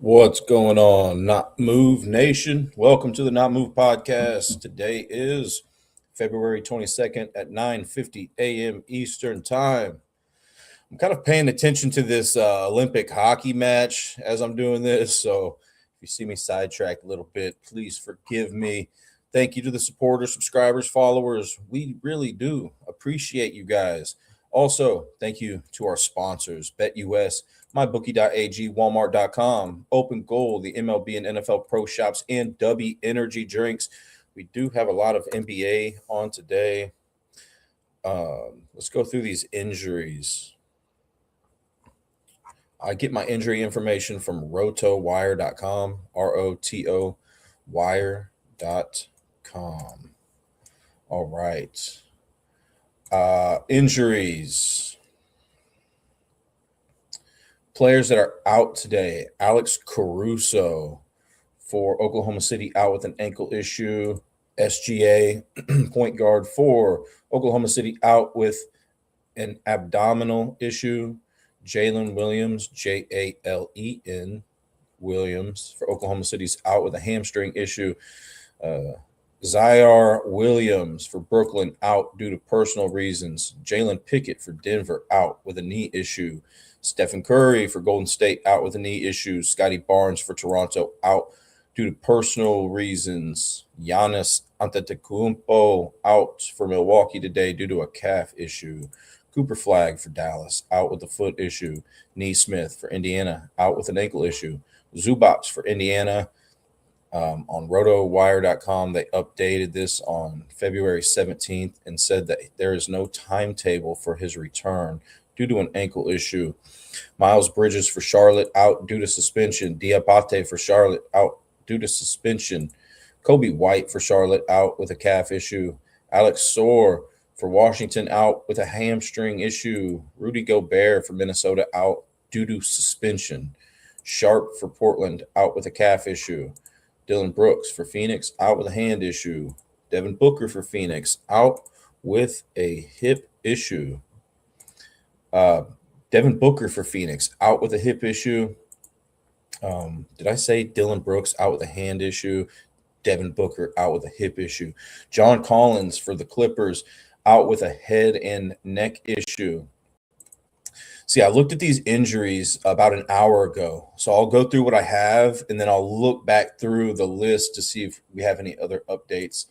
What's going on, Not Move Nation? Welcome to the Not Move podcast. Today is February 22nd at 9:50 a.m. Eastern Time. I'm kind of paying attention to this Olympic hockey match as I'm doing this, so if you see me sidetracked a little bit, please forgive me. Thank you to the supporters, subscribers, followers. We really do appreciate you guys. Also, thank you to our sponsors, BetUS, MyBookie.ag, Walmart.com, Open Goal, the MLB and NFL Pro Shops, and W Energy Drinks. We do have a lot of NBA on today. Let's go through these injuries. I get my injury information from rotowire.com, ROTO wire.com. All right. Injuries. Players that are out today. Alex Caruso for Oklahoma City out with an ankle issue. SGA, point guard for Oklahoma City out with an abdominal issue. Jalen Williams, Jalen Williams for Oklahoma City's out with a hamstring issue. Zaire Williams for Brooklyn out due to personal reasons. Jalen Pickett for Denver out with a knee issue. Stephen Curry for Golden State out with a knee issue. Scotty Barnes for Toronto out due to personal reasons. Giannis Antetokounmpo out for Milwaukee today due to a calf issue. Cooper Flag for Dallas out with a foot issue. Neesmith for Indiana out with an ankle issue. Zubac for Indiana. On rotowire.com, they updated this on February 17th and said that there is no timetable for his return due to an ankle issue. Miles Bridges for Charlotte out due to suspension. Diabate for Charlotte out due to suspension. Kobe White for Charlotte out with a calf issue. Alex Soar for Washington out with a hamstring issue. Rudy Gobert for Minnesota out due to suspension. Sharp for Portland out with a calf issue. Dylan Brooks for Phoenix out with a hand issue. Devin Booker for Phoenix out with a hip issue. Devin Booker for Phoenix out with a hip issue. Did I say Dylan Brooks out with a hand issue? Devin Booker out with a hip issue. John Collins for the Clippers out with a head and neck issue. See, I looked at these injuries about an hour ago. So I'll go through what I have, and then I'll look back through the list to see if we have any other updates.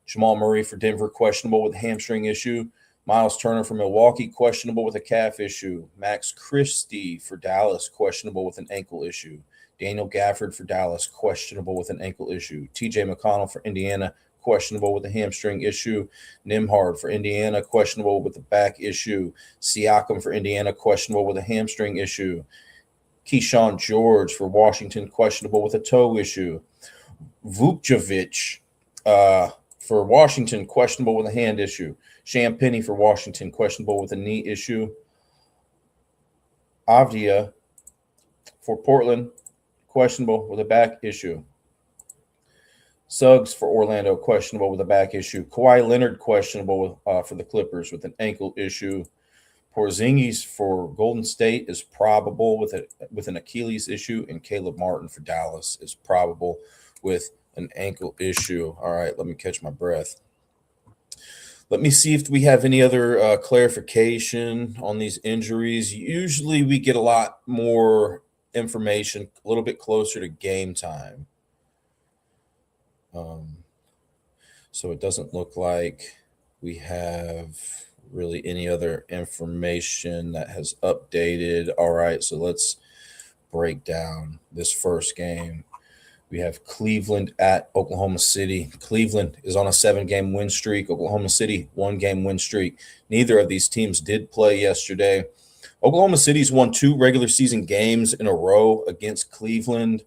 Jamal Murray for Denver, questionable with a hamstring issue. Miles Turner for Milwaukee, questionable with a calf issue. Max Christie for Dallas, questionable with an ankle issue. Daniel Gafford for Dallas, questionable with an ankle issue. TJ McConnell for Indiana, questionable with a hamstring issue. Nimhard for Indiana, questionable with a back issue. Siakam for Indiana, questionable with a hamstring issue. Keyshawn George for Washington, questionable with a toe issue. Vukcevic for Washington, questionable with a hand issue. Sham Penny for Washington, questionable with a knee issue. Avdia for Portland, questionable with a back issue. Suggs for Orlando, questionable with a back issue. Kawhi Leonard, questionable for the Clippers with an ankle issue. Porzingis for Golden State is probable with an Achilles issue, and Caleb Martin for Dallas is probable with an ankle issue. All right, let me catch my breath. Let me see if we have any other clarification on these injuries. Usually we get a lot more information a little bit closer to game time. So it doesn't look like we have really any other information that has updated. All right, so let's break down this first game. We have Cleveland at Oklahoma City. Cleveland is on a 7-game win streak. Oklahoma City, 1-game win streak. Neither of these teams did play yesterday. Oklahoma City's won 2 regular season games in a row against Cleveland.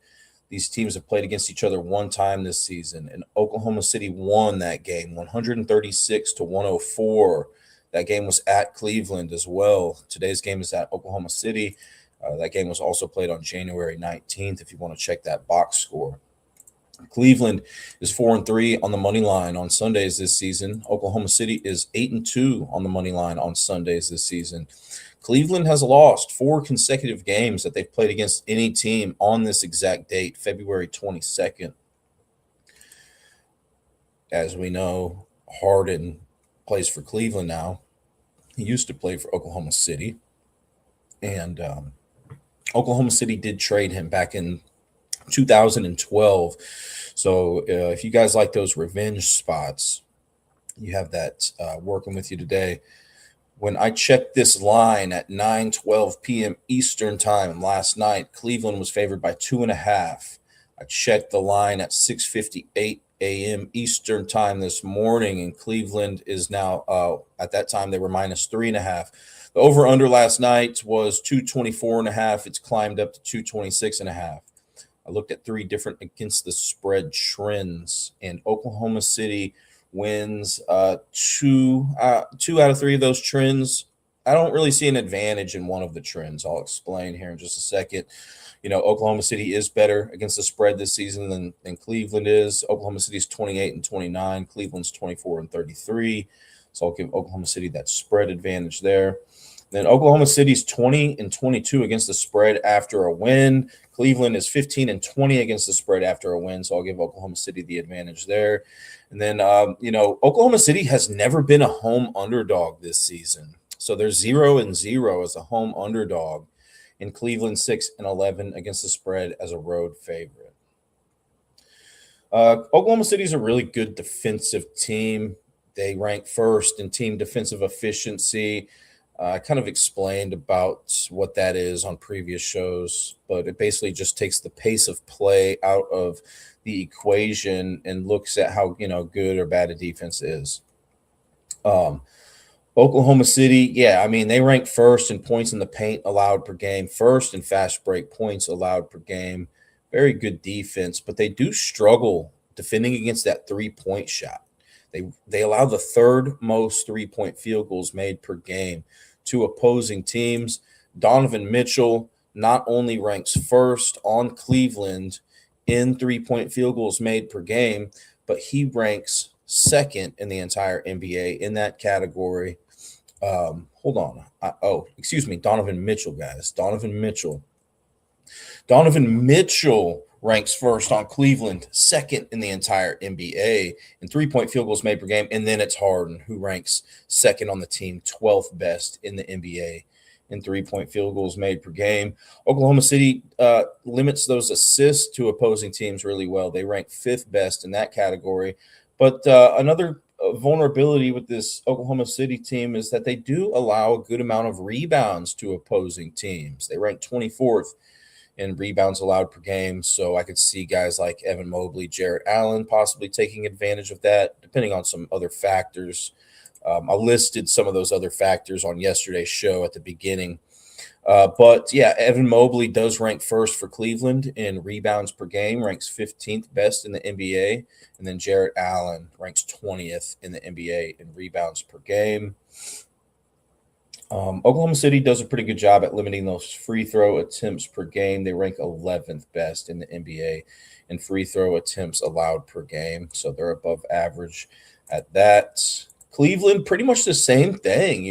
These teams have played against each other one time this season, and Oklahoma City won that game 136-104. That game was at Cleveland as well. Today's game is at Oklahoma City. That game was also played on January 19th if you want to check that box score. Cleveland is 4-3 on the money line on Sundays this season. Oklahoma City is 8-2 on the money line on Sundays this season. Cleveland has lost 4 consecutive games that they've played against any team on this exact date, February 22nd. As we know, Harden plays for Cleveland now. He used to play for Oklahoma City. And Oklahoma City did trade him back in 2012. So if you guys like those revenge spots, you have that working with you today. When I checked this line at 9:12 p.m. Eastern time last night, Cleveland was favored by 2.5. I checked the line at 6:58 a.m. Eastern time this morning, and Cleveland is now, at that time, they were minus 3.5. The over-under last night was 224.5. It's climbed up to 226.5. I looked at 3 different against the spread trends, and Oklahoma City wins 2 out of 3 of those trends. I don't really see an advantage in one of the trends. I'll explain here in just a second. Oklahoma City is better against the spread this season than Cleveland is. Oklahoma City's 28-29. Cleveland's 24-33. So I'll give Oklahoma City that spread advantage there. Then Oklahoma City's 20-22 against the spread after a win. Cleveland is 15-20 against the spread after a win. So I'll give Oklahoma City the advantage there. And then, Oklahoma City has never been a home underdog this season. So they're 0-0 as a home underdog. And Cleveland 6-11 against the spread as a road favorite. Oklahoma City is a really good defensive team. They rank first in team defensive efficiency. I kind of explained about what that is on previous shows, but it basically just takes the pace of play out of the equation and looks at how good or bad a defense is. Oklahoma City, they rank first in points in the paint allowed per game, first in fast break points allowed per game. Very good defense, but they do struggle defending against that 3-point shot. They allow the 3rd most 3-point field goals made per game to opposing teams. Donovan Mitchell not only ranks first on Cleveland in 3-point field goals made per game, but he ranks second in the entire NBA in that category. Donovan Mitchell, guys. Donovan Mitchell ranks first on Cleveland, second in the entire NBA in 3-point field goals made per game. And then it's Harden, who ranks second on the team, 12th best in the NBA in 3-point field goals made per game. Oklahoma City limits those assists to opposing teams really well. They rank 5th best in that category. But another vulnerability with this Oklahoma City team is that they do allow a good amount of rebounds to opposing teams. They rank 24th in rebounds allowed per game. So I could see guys like Evan Mobley, Jarrett Allen possibly taking advantage of that, depending on some other factors. I listed some of those other factors on yesterday's show at the beginning. Evan Mobley does rank first for Cleveland in rebounds per game, ranks 15th best in the NBA. And then Jarrett Allen ranks 20th in the NBA in rebounds per game. Oklahoma City does a pretty good job at limiting those free throw attempts per game. They rank 11th best in the NBA in free throw attempts allowed per game. So they're above average at that. Cleveland, pretty much the same thing,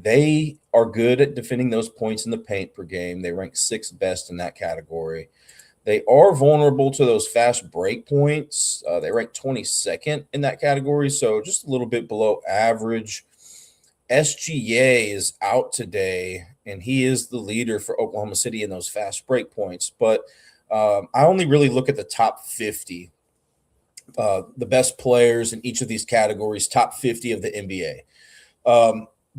They are good at defending those points in the paint per game. They rank 6th best in that category. They are vulnerable to those fast break points. They rank 22nd in that category, so just a little bit below average. SGA is out today, and he is the leader for Oklahoma City in those fast break points. But I only really look at the top 50, the best players in each of these categories, top 50 of the NBA.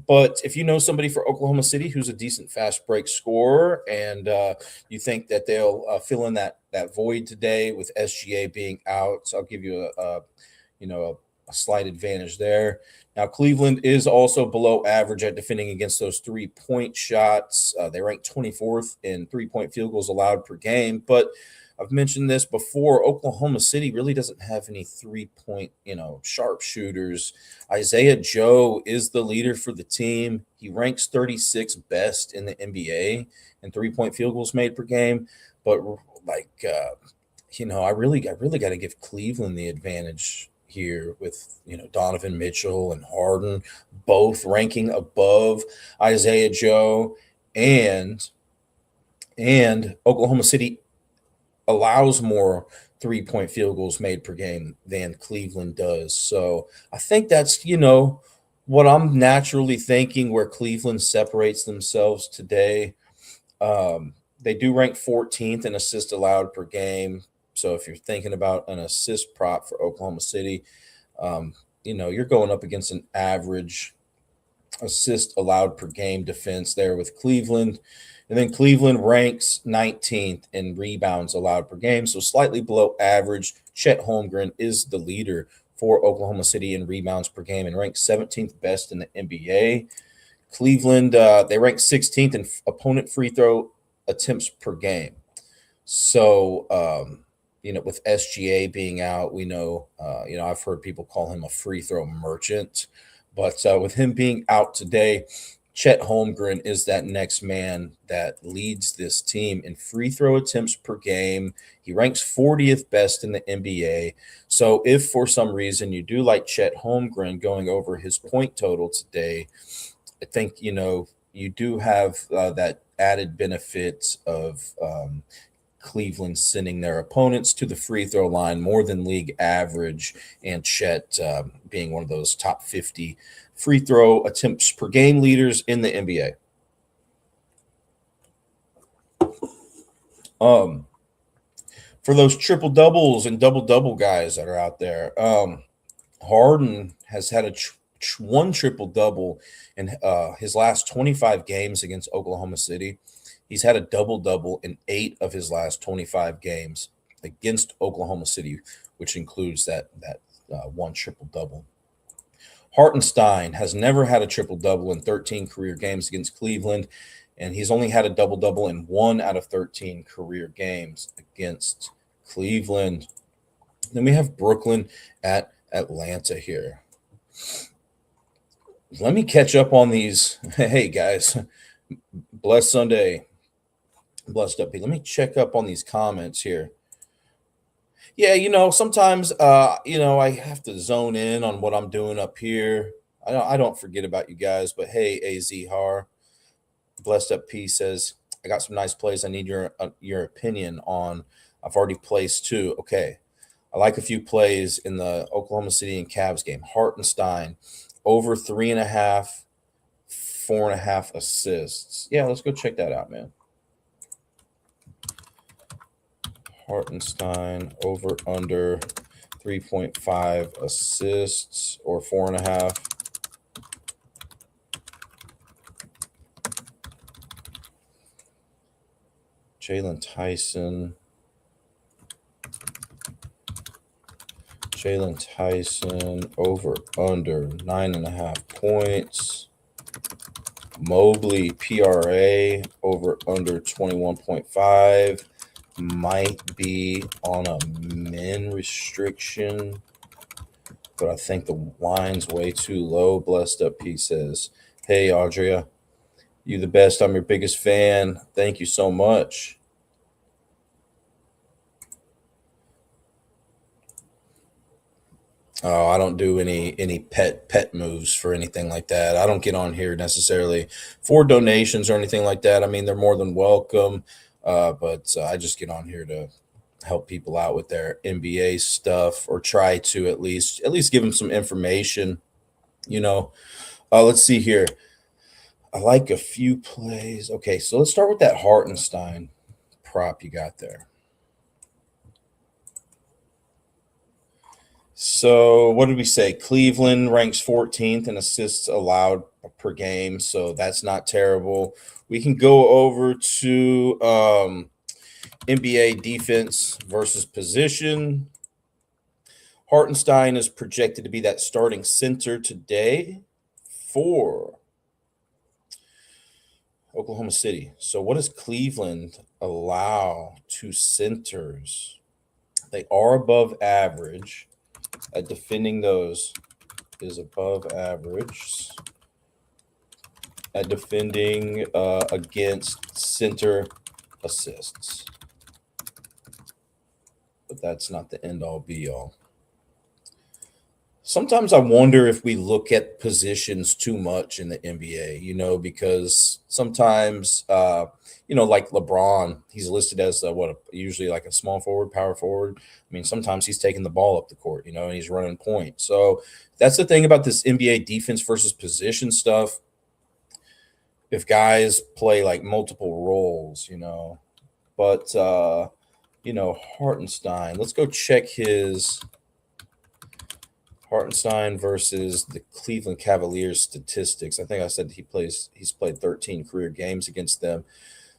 But if you know somebody for Oklahoma City who's a decent fast break scorer and you think that they'll fill in that void today with SGA being out, so I'll give you a slight advantage there. Now, Cleveland is also below average at defending against those 3-point shots. They rank 24th in 3-point field goals allowed per game. But I've mentioned this before, Oklahoma City really doesn't have any 3-point, sharpshooters. Isaiah Joe is the leader for the team. He ranks 36th best in the NBA in 3-point field goals made per game. But I really got to give Cleveland the advantage here with Donovan Mitchell and Harden both ranking above Isaiah Joe, and Oklahoma City allows more 3-point field goals made per game than Cleveland does. So I think that's what I'm naturally thinking where Cleveland separates themselves today. They do rank 14th in assists allowed per game. So if you're thinking about an assist prop for Oklahoma City, you're going up against an average assist allowed per game defense there with Cleveland. And then Cleveland ranks 19th in rebounds allowed per game, so slightly below average. Chet Holmgren is the leader for Oklahoma City in rebounds per game and ranks 17th best in the NBA. Cleveland, they rank 16th in opponent free throw attempts per game. So, with SGA being out, we know, I've heard people call him a free throw merchant. But with him being out today, Chet Holmgren is that next man that leads this team in free throw attempts per game. He ranks 40th best in the NBA. So if for some reason you do like Chet Holmgren going over his point total today, I think, you do have that added benefit of Cleveland sending their opponents to the free throw line more than league average, and Chet being one of those top 50 free throw attempts per game leaders in the NBA. For those triple doubles and double double guys that are out there, Harden has had one triple double in his last 25 games against Oklahoma City. He's had a double double in 8 of his last 25 games against Oklahoma City, which includes that one triple double. Hartenstein has never had a triple double in 13 career games against Cleveland, and he's only had a double double in 1 out of 13 career games against Cleveland. Then we have Brooklyn at Atlanta here. Let me catch up on these. Hey guys, blessed Sunday. Blessed up. Let me check up on these comments here. Yeah, sometimes I have to zone in on what I'm doing up here. I don't forget about you guys, but hey, AZ Har, Blessed Up P says, I got some nice plays. I need your opinion on. I've already placed 2. Okay. I like a few plays in the Oklahoma City and Cavs game. Hartenstein over 3.5, 4.5 assists. Yeah, let's go check that out, man. Hartenstein over under 3.5 assists or 4.5. Jalen Tyson over under 9.5 points. Mobley PRA over under 21.5. Might be on a min restriction, but I think the line's way too low. Blessed Up P says, hey, Audria, you the best. I'm your biggest fan. Thank you so much. Oh, I don't do any pet moves for anything like that. I don't get on here necessarily for donations or anything like that. I mean, they're more than welcome, but I just get on here to help people out with their NBA stuff, or try to at least give them some information. Let's see here. I like a few plays. Okay, so let's start with that Hartenstein prop you got there. So what did we say? Cleveland ranks 14th in assists allowed per game, so that's not terrible. We can go over to NBA defense versus position. Hartenstein is projected to be that starting center today for Oklahoma City. So what does Cleveland allow to centers? They are above average. At defending those is above average. At defending against center assists. but that's not the end all be all. Sometimes I wonder if we look at positions too much in the NBA, because sometimes, like LeBron, he's listed as usually like a small forward, power forward. I mean, sometimes he's taking the ball up the court, and he's running point. So that's the thing about this NBA defense versus position stuff. If guys play like multiple roles, but, Hartenstein, let's go check his Hartenstein versus the Cleveland Cavaliers statistics. I think I said he's played 13 career games against them.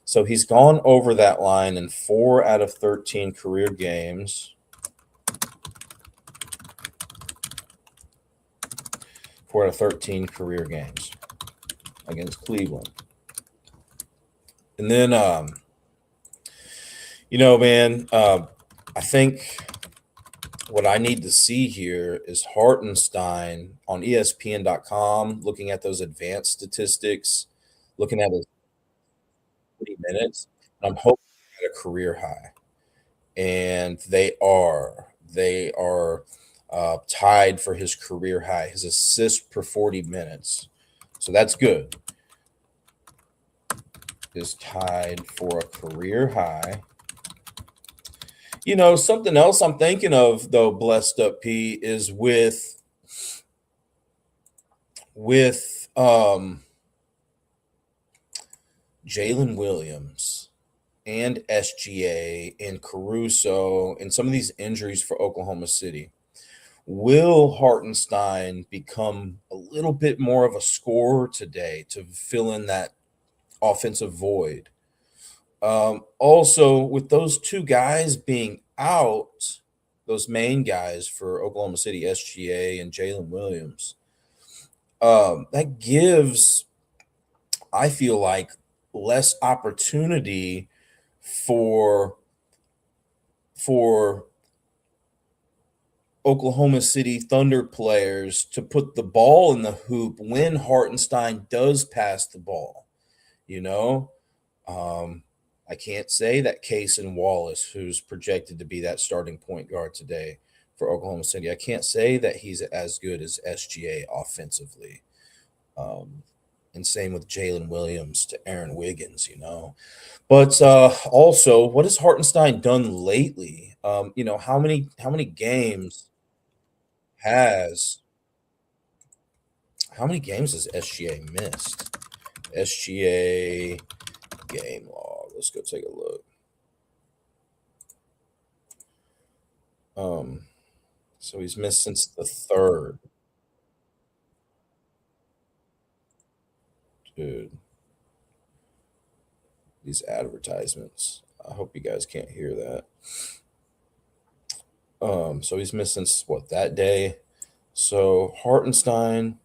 So he's gone over that line in 4 out of 13 career games. 4 out of 13 career games against Cleveland. And then, man, I think what I need to see here is Hartenstein on ESPN.com, looking at those advanced statistics, looking at his 40 minutes. I'm hoping at a career high. And they are. They are tied for his career high, his assists per 40 minutes. So that's good. Is tied for a career high. Something else I'm thinking of, though, blessed up P, is with Jalen Williams and SGA and Caruso and some of these injuries for Oklahoma City. Will Hartenstein become a little bit more of a scorer today to fill in that offensive void? Also, with those two guys being out, those main guys for Oklahoma City, SGA and Jalen Williams, that gives, I feel like, less opportunity for Oklahoma City Thunder players to put the ball in the hoop when Hartenstein does pass the ball. I can't say that Case and Wallace, who's projected to be that starting point guard today for Oklahoma City, I can't say that he's as good as SGA offensively. And same with Jalen Williams to Aaron Wiggins, But also, what has Hartenstein done lately? How many games has SGA missed? SGA game log. Let's go take a look. So he's missed since the 3rd. Dude, these advertisements. I hope you guys can't hear that. So he's missed since that day. So Hartenstein,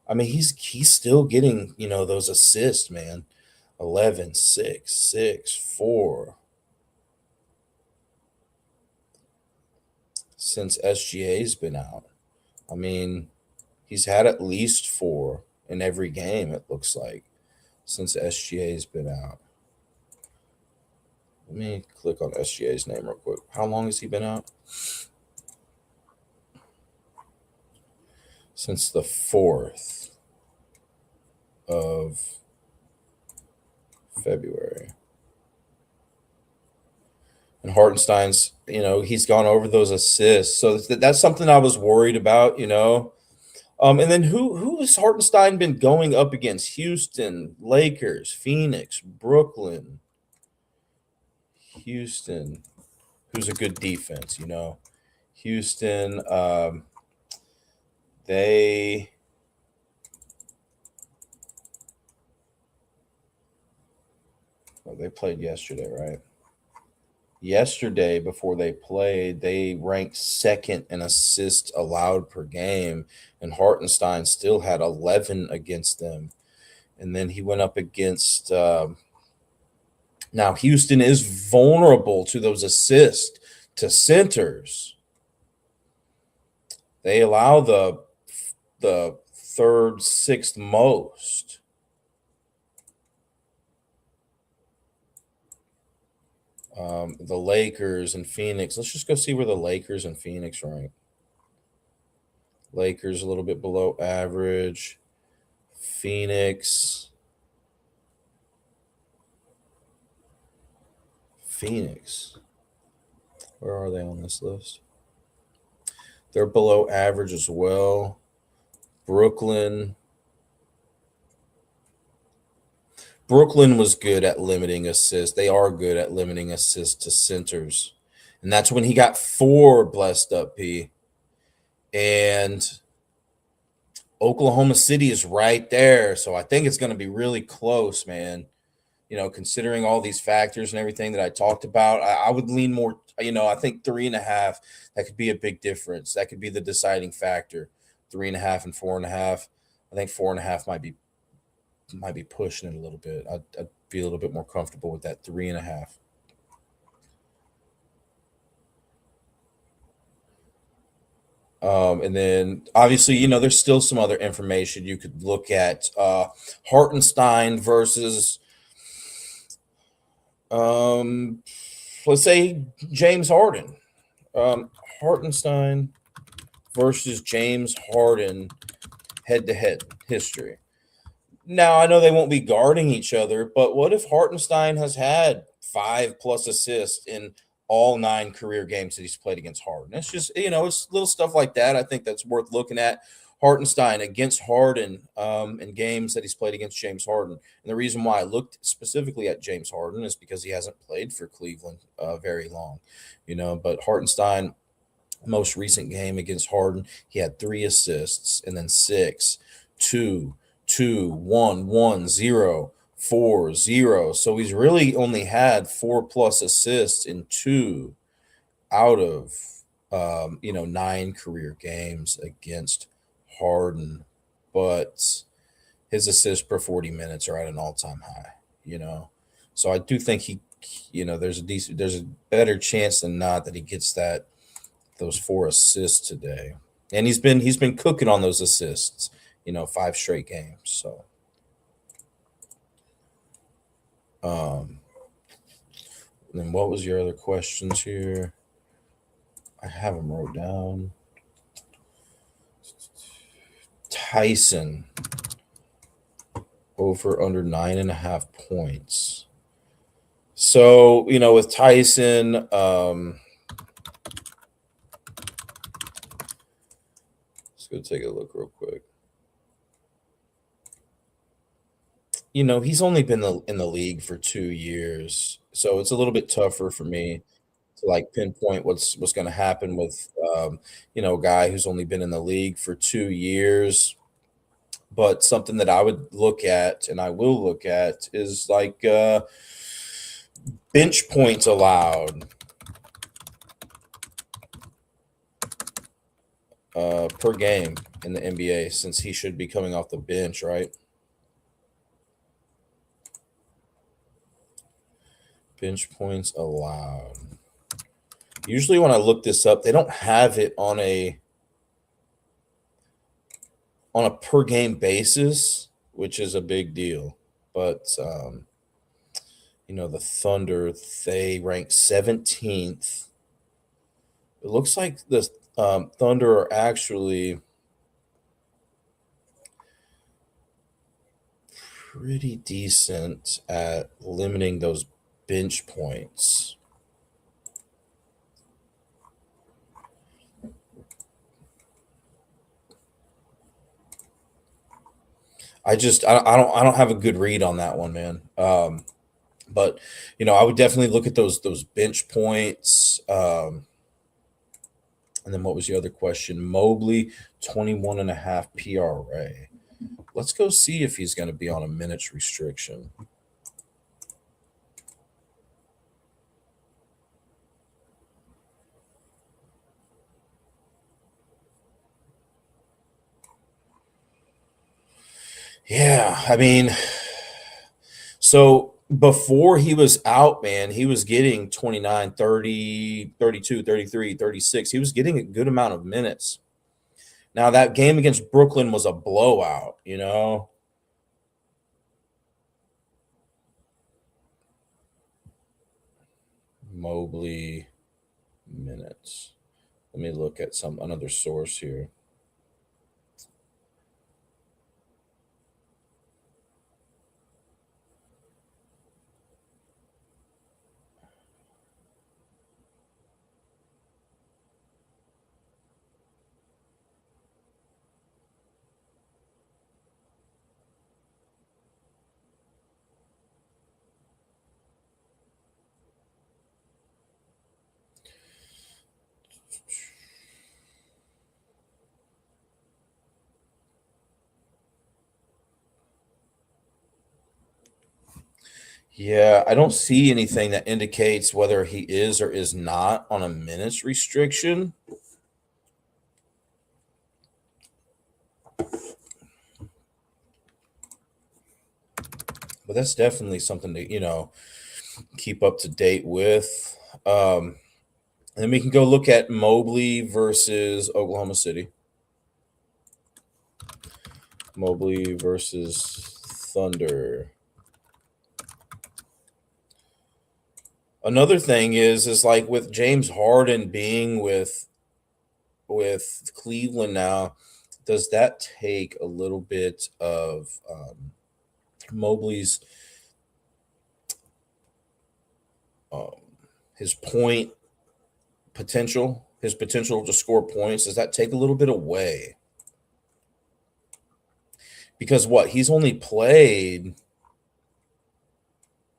I mean, he's still getting, those assists, man. 11, 6, 6, 4. Since SGA's been out. I mean, he's had at least 4 in every game, it looks like, since SGA's been out. Let me click on SGA's name real quick. How long has he been out? Since the 4th of February. And Hartenstein's, he's gone over those assists. So that's something I was worried about, And then who has Hartenstein been going up against? Houston, Lakers, Phoenix, Brooklyn. Houston, who's a good defense, Houston, they played yesterday, right? Yesterday, before they played, they ranked 2nd in assists allowed per game, and Hartenstein still had 11 against them. And then he went up against now Houston is vulnerable to those assists to centers. They allow the 3rd, 6th most. The Lakers and Phoenix. Let's just go see where the Lakers and Phoenix rank. Lakers a little bit below average. Phoenix. Where are they on this list? They're below average as well. Brooklyn. Brooklyn was good at limiting assists. They are good at limiting assists to centers. And that's when he got 4 blessed up, P. And Oklahoma City is right there. So I think it's going to be really close, man. Considering all these factors and everything that I talked about, I would lean more, I think 3.5, that could be a big difference. That could be the deciding factor. 3.5 and 4.5. I think 4.5 might be pushing it a little bit. I'd be a little bit more comfortable with that 3.5. And then obviously, there's still some other information you could look at. Hartenstein versus, let's say, James Harden. Hartenstein versus James Harden head-to-head history. Now, I know they won't be guarding each other, but what if Hartenstein has had 5+ assists in all 9 career games that he's played against Harden? It's just, it's little stuff like that. I think that's worth looking at. Hartenstein against Harden in games that he's played against James Harden. And the reason why I looked specifically at James Harden is because he hasn't played for Cleveland very long, but Hartenstein, most recent game against Harden, he had 3 assists and then 6, 2, 2, 1, 1, 0, 4, 0. So he's really only had 4+ assists in 2 out of 9 career games against Harden, but his assists per 40 minutes are at an all-time high. So I do think there's a better chance than not that he gets those 4 assists today. And he's been cooking on those assists, 5 straight games. So then what was your other questions here? I have them wrote down. Tyson over under 9.5 points. So, with Tyson, let's go take a look real quick. He's only been in the league for 2 years, so it's a little bit tougher for me to pinpoint what's going to happen with a guy who's only been in the league for 2 years. But something that I would look at, and I will look at, is bench points allowed per game in the NBA, since he should be coming off the bench, right? Bench points allowed. Usually when I look this up, they don't have it on a per game basis, which is a big deal. But the Thunder, they rank 17th. It looks like the Thunder are actually pretty decent at limiting those bench points. I don't have a good read on that one, man. But I would definitely look at those bench points. And then what was the other question? Mobley, 21.5 PRA. Let's go see if he's going to be on a minutes restriction. Yeah, I mean, so before he was out, man, he was getting 29, 30, 32, 33, 36. He was getting a good amount of minutes. Now, that game against Brooklyn was a blowout, Mobley minutes. Let me look at another source here. Yeah, I don't see anything that indicates whether he is or is not on a minutes restriction. But that's definitely something to, keep up to date with. Then we can go look at Mobley versus Oklahoma City. Mobley versus Thunder. Another thing is like with James Harden being with Cleveland now, does that take a little bit of Mobley's um, his point potential, his potential to score points? Does that take a little bit away? Because what he's only played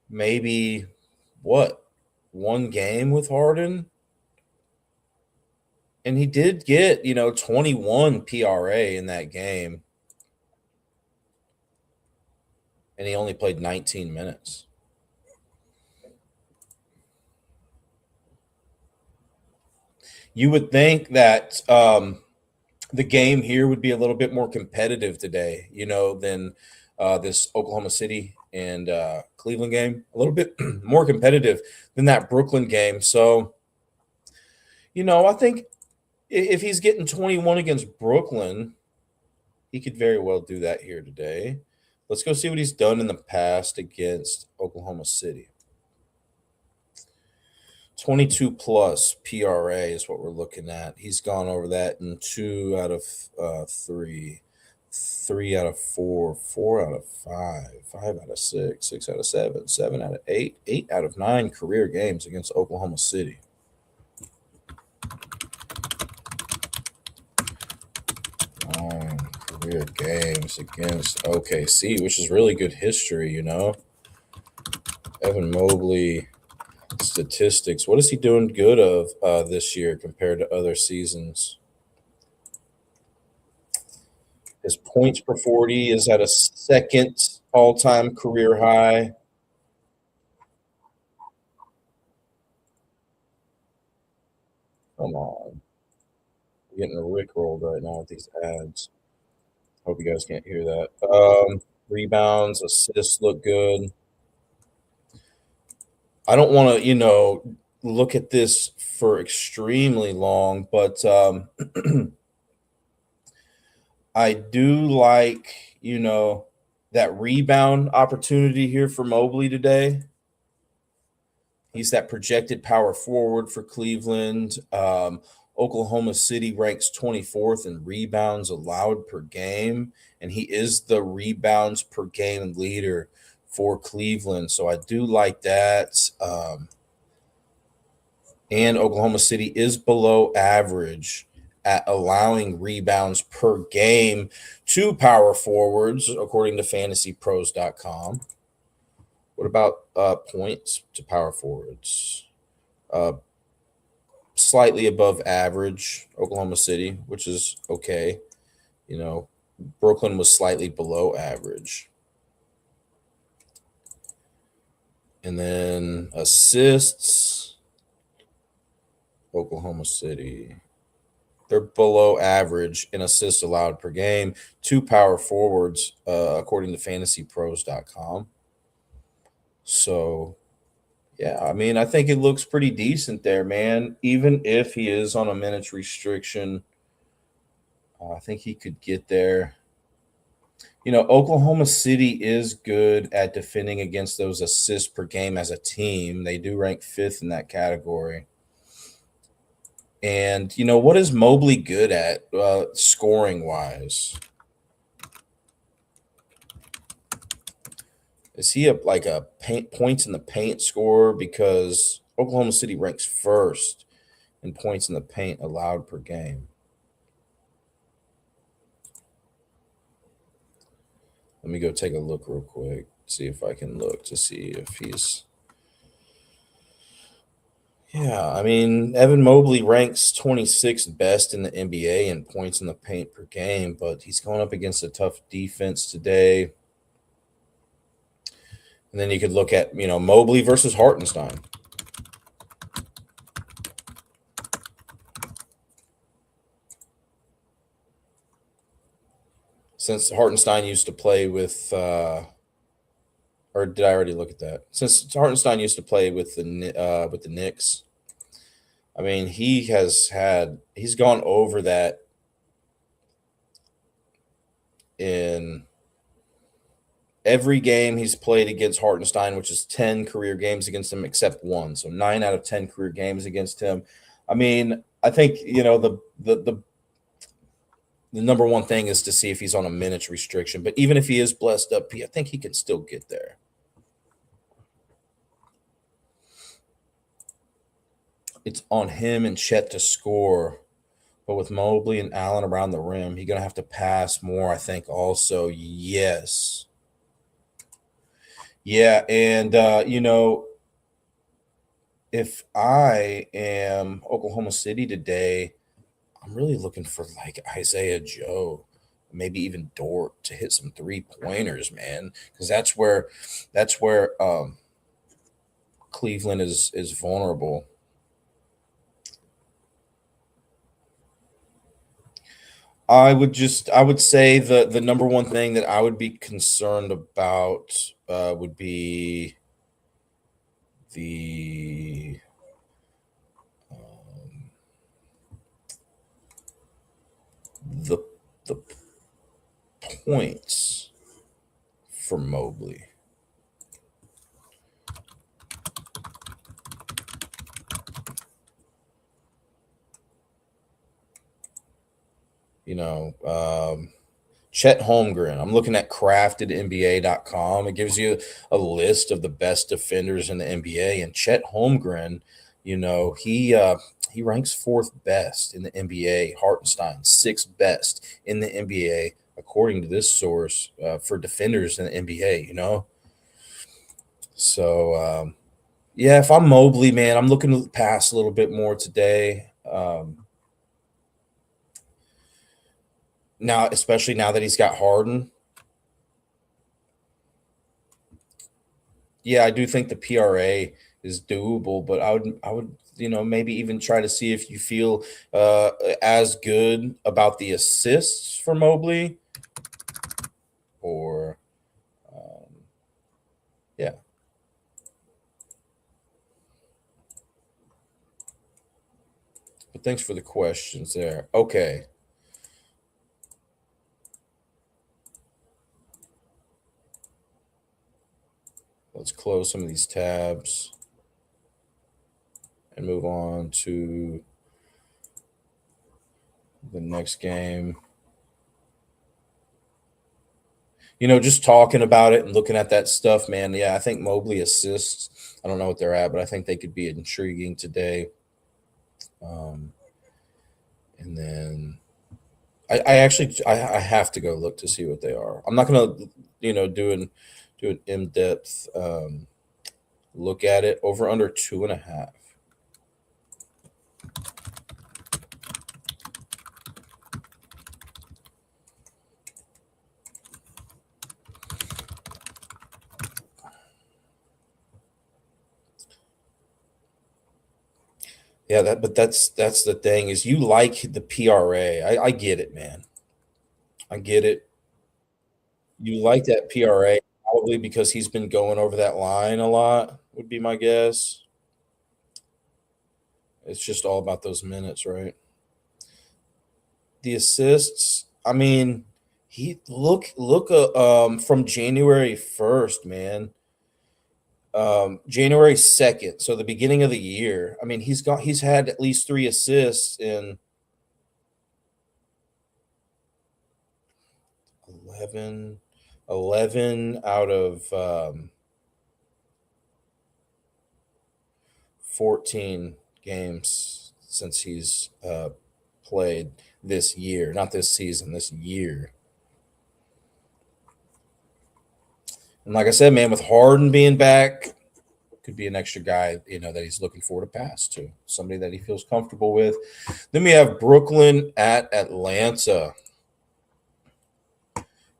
maybe what one game with Harden, and he did get 21 PRA in that game, and he only played 19 minutes. You would think that the game here would be a little bit more competitive today, than this Oklahoma City and Cleveland game. A little bit more competitive than that Brooklyn game. So, I think if he's getting 21 against Brooklyn, he could very well do that here today. Let's go see what he's done in the past against Oklahoma City. 22 plus PRA is what we're looking at. He's gone over that in 2 out of 3, 3 out of 4, 4 out of 5, 5 out of 6, 6 out of 7, 7 out of 8, 8 out of 9 career games against Oklahoma City. Career games against OKC, which is really good history, Evan Mobley statistics. What is he doing good of this year compared to other seasons? His points per 40 is at a second all-time career high. Come on. I'm getting rickrolled right now with these ads. Hope you guys can't hear that. Rebounds, assists look good. I don't want to, look at this for extremely long, but I do like, that rebound opportunity here for Mobley today. He's that projected power forward for Cleveland. Oklahoma City ranks 24th in rebounds allowed per game, and he is the rebounds per game leader for Cleveland. So I do like that. And Oklahoma City is below average at allowing rebounds per game to power forwards, according to fantasypros.com. What about points to power forwards? Slightly above average, Oklahoma City, which is okay. Brooklyn was slightly below average. And then assists, Oklahoma City. They're below average in assists allowed per game to power forwards, according to fantasypros.com. So, yeah, I mean, I think it looks pretty decent there, man. Even if he is on a minutes restriction, I think he could get there. Oklahoma City is good at defending against those assists per game as a team. They do rank fifth in that category. And what is Mobley good at scoring wise? Is he like a paint points in the paint scorer? Because Oklahoma City ranks first in points in the paint allowed per game. Let me go take a look real quick. See if I can look to see if he's. Yeah, I mean, Evan Mobley ranks 26th best in the NBA in points in the paint per game, but he's going up against a tough defense today. And then you could look at, Mobley versus Hartenstein. Since Hartenstein used to play with, or did I already look at that? Since Hartenstein used to play with the Knicks, I mean, he's gone over that in every game he's played against Hartenstein, which is 10 career games against him except one. So 9 out of 10 career games against him. I mean, I think, the number one thing is to see if he's on a minutes restriction. But even if he is blessed up, I think he can still get there. It's on him and Chet to score. But with Mobley and Allen around the rim, he's going to have to pass more, I think, also. Yes. Yeah. And, if I am Oklahoma City today, I'm really looking for like Isaiah Joe, maybe even Dort to hit some 3-pointers, man, because that's where Cleveland is vulnerable. I would say the number one thing that I would be concerned about would be the um, the the points for Mobley. You know, Chet Holmgren. I'm looking at craftednba.com. It gives you a list of the best defenders in the NBA, and Chet Holmgren, he ranks fourth best in the NBA. Hartenstein sixth best in the NBA according to this source for defenders in the NBA. So yeah, if I'm Mobley, man, I'm looking to pass a little bit more today. Now, especially now that he's got Harden. Yeah, I do think the PRA is doable, but I would, maybe even try to see if you feel as good about the assists for Mobley or yeah. But thanks for the questions there. Okay. Let's close some of these tabs and move on to the next game. Just talking about it and looking at that stuff, man. Yeah, I think Mobley assists. I don't know what they're at, but I think they could be intriguing today. Um, and then I actually I have to go look to see what they are. I'm not gonna do an in depth look at it. Over under 2.5. Yeah, that's the thing is you like the PRA. I get it, man. I get it. You like that PRA probably because he's been going over that line a lot, would be my guess. It's just all about those minutes, right? The assists, I mean, He look from January 1st, man. January 2nd, so the beginning of the year. I mean, he's had at least 3 assists in 11, 11 out of 14 games since he's played this year, not this season, this year. And like I said, man, with Harden being back, could be an extra guy, that he's looking for to pass to, somebody that he feels comfortable with. Then we have Brooklyn at Atlanta.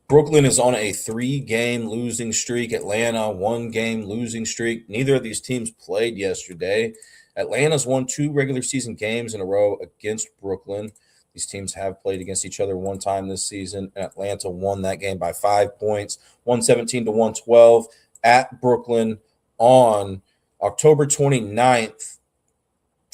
Brooklyn is on a 3-game losing streak. Atlanta, 1-game losing streak. Neither of these teams played yesterday. Atlanta's won 2 regular season games in a row against Brooklyn. These teams have played against each other one time this season. Atlanta won that game by 5 points, 117 to 112 at Brooklyn on October 29th.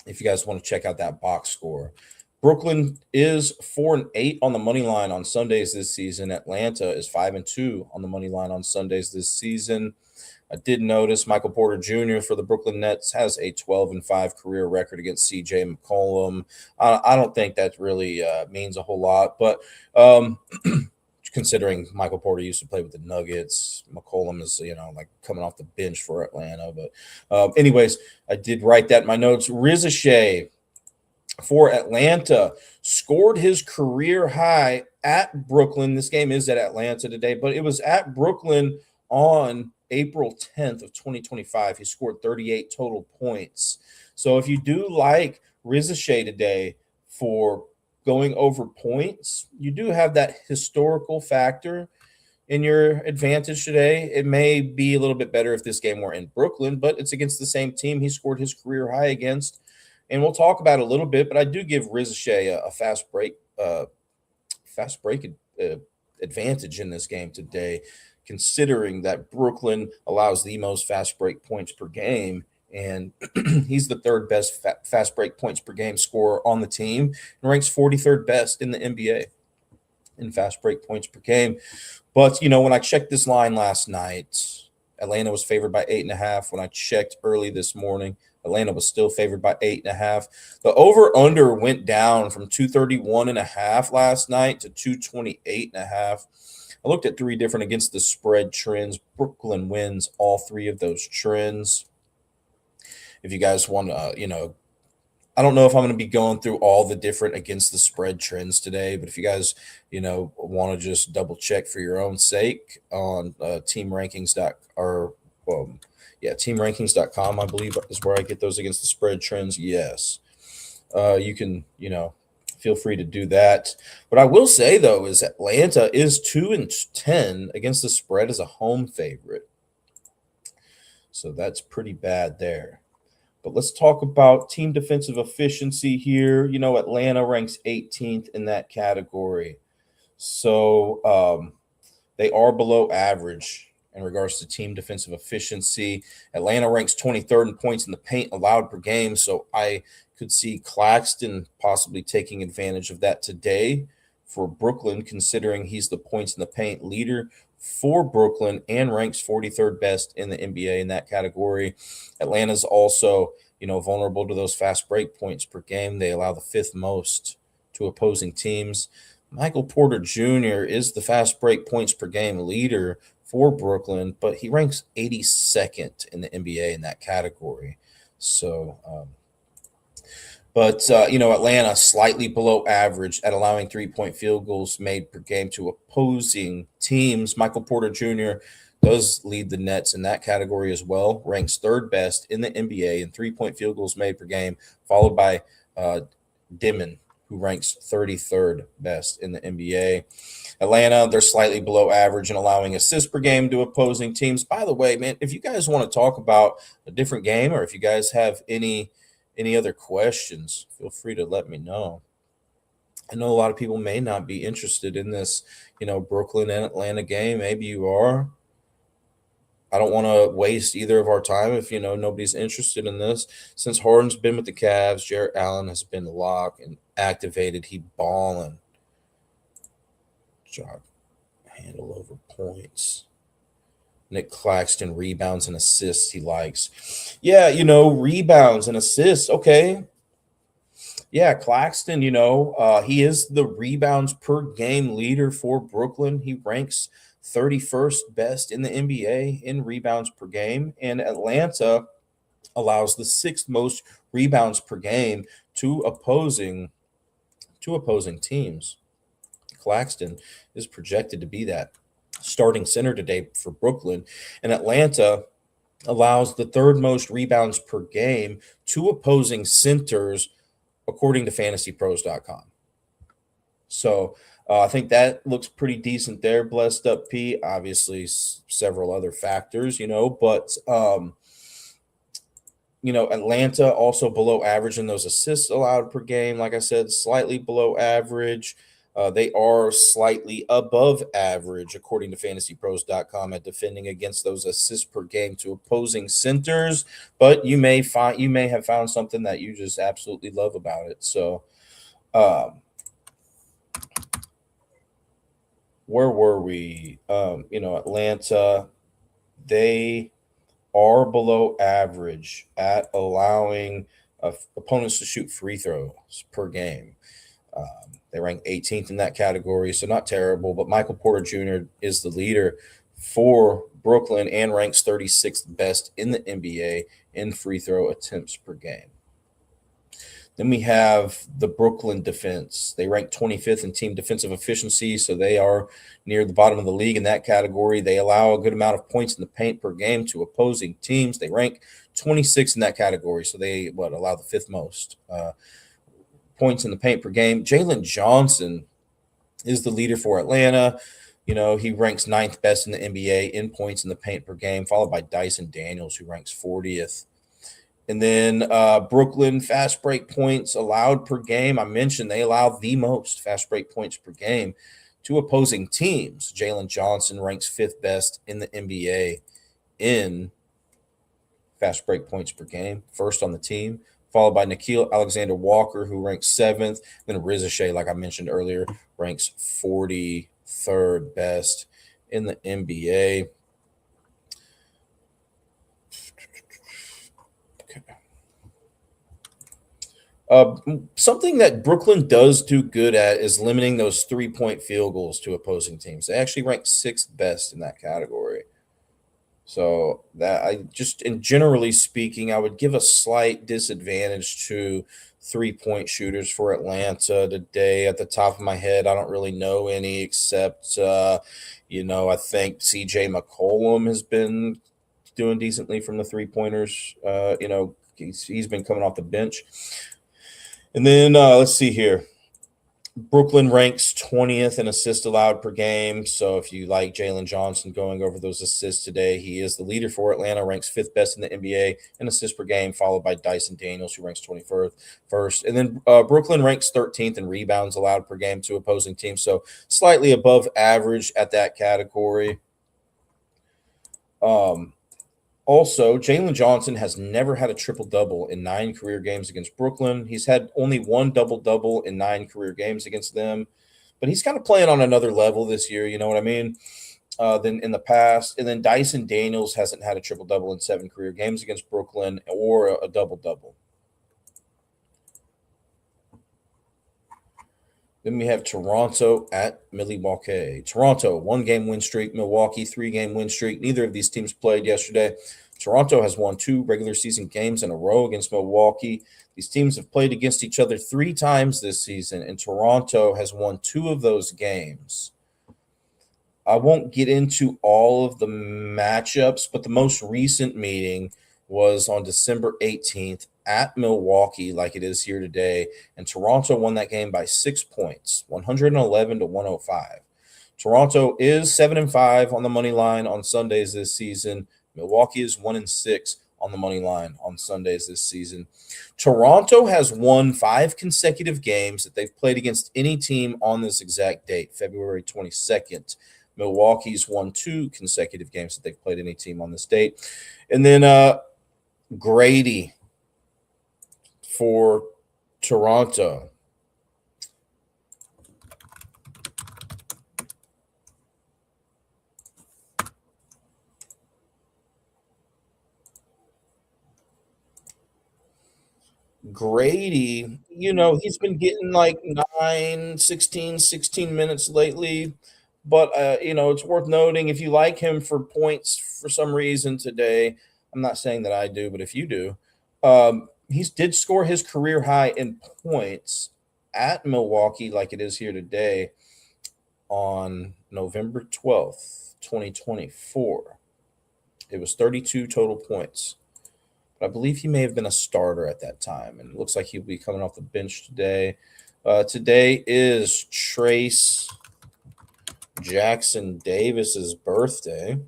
If you guys want to check out that box score. Brooklyn is 4-8 on the money line on Sundays this season. Atlanta is 5-2 on the money line on Sundays this season. I did notice Michael Porter Jr. for the Brooklyn Nets has a 12-5 career record against C.J. McCollum. I don't think that really means a whole lot, but considering Michael Porter used to play with the Nuggets, McCollum is like coming off the bench for Atlanta. But anyways, I did write that in my notes. Riza Shea for Atlanta scored his career high at Brooklyn. This game is at Atlanta today, but it was at Brooklyn on April 10th of 2025. He scored 38 total points. So if you do like Riza Shea today for going over points, you do have that historical factor in your advantage today. It may be a little bit better if this game were in Brooklyn, but it's against the same team he scored his career high against. And we'll talk about it a little bit, but I do give Riza Shea a fast break advantage in this game today, considering that Brooklyn allows the most fast break points per game, and he's the third best fast break points per game scorer on the team and ranks 43rd best in the NBA in fast break points per game. But, when I checked this line last night, Atlanta was favored by 8.5. When I checked early this morning, Atlanta was still favored by 8.5. The over-under went down from 231.5 last night to 228.5. I looked at 3 different against the spread trends. Brooklyn wins all 3 of those trends. If you guys want to, I don't know if I'm going to be going through all the different against the spread trends today, but if you guys, want to just double check for your own sake on teamrankings.com, I believe is where I get those against the spread trends. Yes. You can, feel free to do that. What I will say though is Atlanta is 2-10 against the spread as a home favorite. So that's pretty bad there. But let's talk about team defensive efficiency here. Atlanta ranks 18th in that category. So they are below average in regards to team defensive efficiency. Atlanta ranks 23rd in points in the paint allowed per game. So I could see Claxton possibly taking advantage of that today for Brooklyn, considering he's the points in the paint leader for Brooklyn and ranks 43rd best in the NBA in that category. Atlanta's also, vulnerable to those fast break points per game. They allow the 5th most to opposing teams. Michael Porter Jr. is the fast break points per game leader for Brooklyn, but he ranks 82nd in the NBA in that category. So, Atlanta slightly below average at allowing 3-point field goals made per game to opposing teams. Michael Porter Jr. does lead the Nets in that category as well, ranks 3rd best in the NBA in 3-point field goals made per game, followed by Dimon, who ranks 33rd best in the NBA. Atlanta, they're slightly below average in allowing assists per game to opposing teams. By the way, man, if you guys want to talk about a different game or if you guys have any other questions, feel free to let me know. I know a lot of people may not be interested in this, Brooklyn and Atlanta game. Maybe you are. I don't want to waste either of our time if, nobody's interested in this. Since Harden's been with the Cavs, Jarrett Allen has been locked and activated. He balling. Handle over points. Nick Claxton, rebounds and assists he likes. Yeah, rebounds and assists. Okay. Yeah, Claxton, he is the rebounds per game leader for Brooklyn. He ranks 31st best in the NBA in rebounds per game. And Atlanta allows the sixth most rebounds per game to opposing teams. Claxton is projected to be that starting center today for Brooklyn. And Atlanta allows the third most rebounds per game to opposing centers, according to fantasypros.com. So I think that looks pretty decent there. Blessed up P. Obviously, several other factors, but Atlanta also below average in those assists allowed per game. Like I said, slightly below average. They are slightly above average, according to fantasypros.com, at defending against those assists per game to opposing centers. But you may have found something that you just absolutely love about it. So, where were we? Atlanta, they are below average at allowing opponents to shoot free throws per game. They rank 18th in that category, so not terrible. But Michael Porter Jr. is the leader for Brooklyn and ranks 36th best in the NBA in free throw attempts per game. Then we have the Brooklyn defense. They rank 25th in team defensive efficiency, so they are near the bottom of the league in that category. They allow a good amount of points in the paint per game to opposing teams. They rank 26th in that category, so they allow the fifth most points in the paint per game. Jalen Johnson is the leader for Atlanta. He ranks ninth best in the NBA in points in the paint per game, followed by Dyson Daniels, who ranks 40th. And then Brooklyn, fast break points allowed per game. I mentioned they allow the most fast break points per game to opposing teams. Jalen Johnson ranks fifth best in the NBA in fast break points per game, first on the team, followed by Nickeil Alexander-Walker, who ranks seventh. Then Riza Shea, like I mentioned earlier, ranks 43rd best in the NBA. Something that Brooklyn does do good at is limiting those 3-point field goals to opposing teams. They actually rank sixth best in that category. So and generally speaking, I would give a slight disadvantage to 3-point shooters for Atlanta today. At the top of my head, I don't really know any except, I think CJ McCollum has been doing decently from the 3-pointers. He's been coming off the bench. And then let's see here. Brooklyn ranks 20th in assists allowed per game. So if you like Jalen Johnson going over those assists today, he is the leader for Atlanta, ranks fifth best in the NBA in assists per game, followed by Dyson Daniels, who ranks 21st. And then Brooklyn ranks 13th in rebounds allowed per game to opposing teams. So slightly above average at that category. Also, Jalen Johnson has never had a triple-double in 9 career games against Brooklyn. He's had only one double-double in 9 career games against them. But he's kind of playing on another level this year, you know what I mean, than in the past. And then Dyson Daniels hasn't had a triple-double in 7 career games against Brooklyn or a double-double. Then we have Toronto at Milwaukee. Toronto, 1-game win streak. Milwaukee, 3-game win streak. Neither of these teams played yesterday. Toronto has won 2 regular season games in a row against Milwaukee. These teams have played against each other 3 times this season, and Toronto has won 2 of those games. I won't get into all of the matchups, but the most recent meeting was on December 18th at Milwaukee, like it is here today, and Toronto won that game by 6 points, 111-105. Toronto is 7-5 on the money line on Sundays this season. Milwaukee is 1-6 on the money line on Sundays this season. Toronto has won 5 consecutive games that they've played against any team on this exact date, February 22nd. Milwaukee's won 2 consecutive games that they've played any team on this date. And then Grady for Toronto. Grady, he's been getting like 9, 16, 16 minutes lately. But, it's worth noting if you like him for points for some reason today, I'm not saying that I do, but if you do, he did score his career high in points at Milwaukee, like it is here today on November 12th, 2024. It was 32 total points. I believe he may have been a starter at that time, and it looks like he'll be coming off the bench today. Today is Trace Jackson Davis's birthday,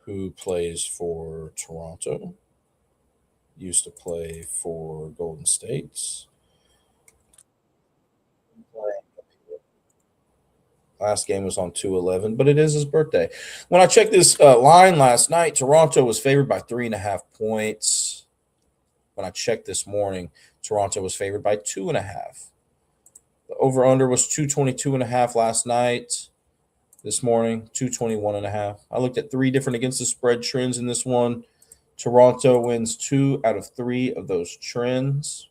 who plays for Toronto, used to play for Golden State. Last game was on 2/11, but it is his birthday. When I checked this line last night, Toronto was favored by 3.5 points. When I checked this morning, Toronto was favored by 2.5. The over under was 222.5 last night. This morning, 221.5. I looked at three different against the spread trends in this one. Toronto wins 2 out of 3 of those trends.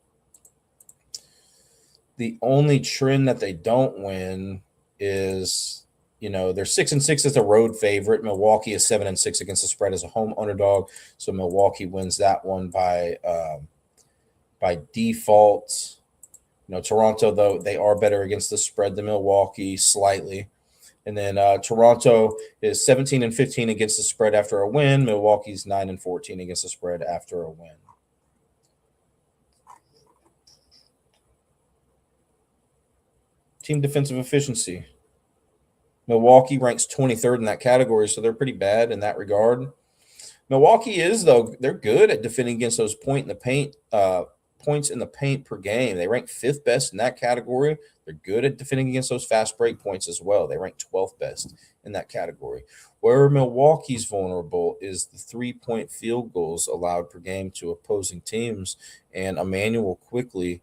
The only trend that they don't win is, they're 6-6 as a road favorite. Milwaukee is 7-6 against the spread as a home underdog. So Milwaukee wins that one by default. Toronto, though, they are better against the spread than Milwaukee slightly. And then Toronto is 17-15 against the spread after a win. Milwaukee's 9-14 against the spread after a win. Team defensive efficiency. Milwaukee ranks 23rd in that category, so they're pretty bad in that regard. Milwaukee is, though, they're good at defending against those points in the paint per game. They rank 5th best in that category. They're good at defending against those fast break points as well. They rank 12th best in that category. Where Milwaukee's vulnerable is the 3-point field goals allowed per game to opposing teams. And Emmanuel Quickly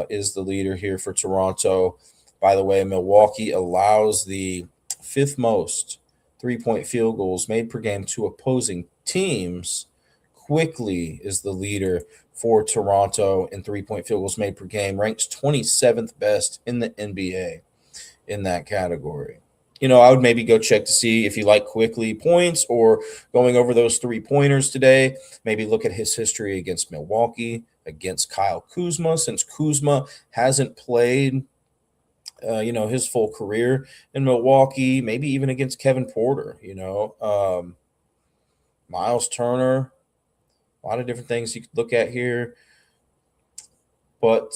is the leader here for Toronto. By the way, Milwaukee allows the 5th most 3-point field goals made per game to opposing teams. Quickly is the leader for Toronto in 3-point field goals made per game, ranks 27th best in the NBA in that category. I would maybe go check to see if you like Quickly points or going over those 3-pointers today. Maybe look at his history against Milwaukee, against Kyle Kuzma, since Kuzma hasn't played his full career in Milwaukee, maybe even against Kevin Porter, Miles Turner, a lot of different things you could look at here. But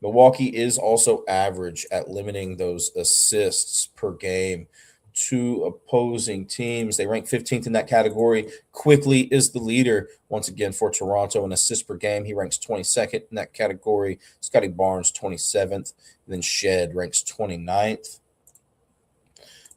Milwaukee is also average at limiting those assists per game to opposing teams. They rank 15th in that category. Quickly is the leader once again for Toronto in assists per game. He ranks 22nd in that category. Scotty Barnes 27th. And then Shed ranks 29th.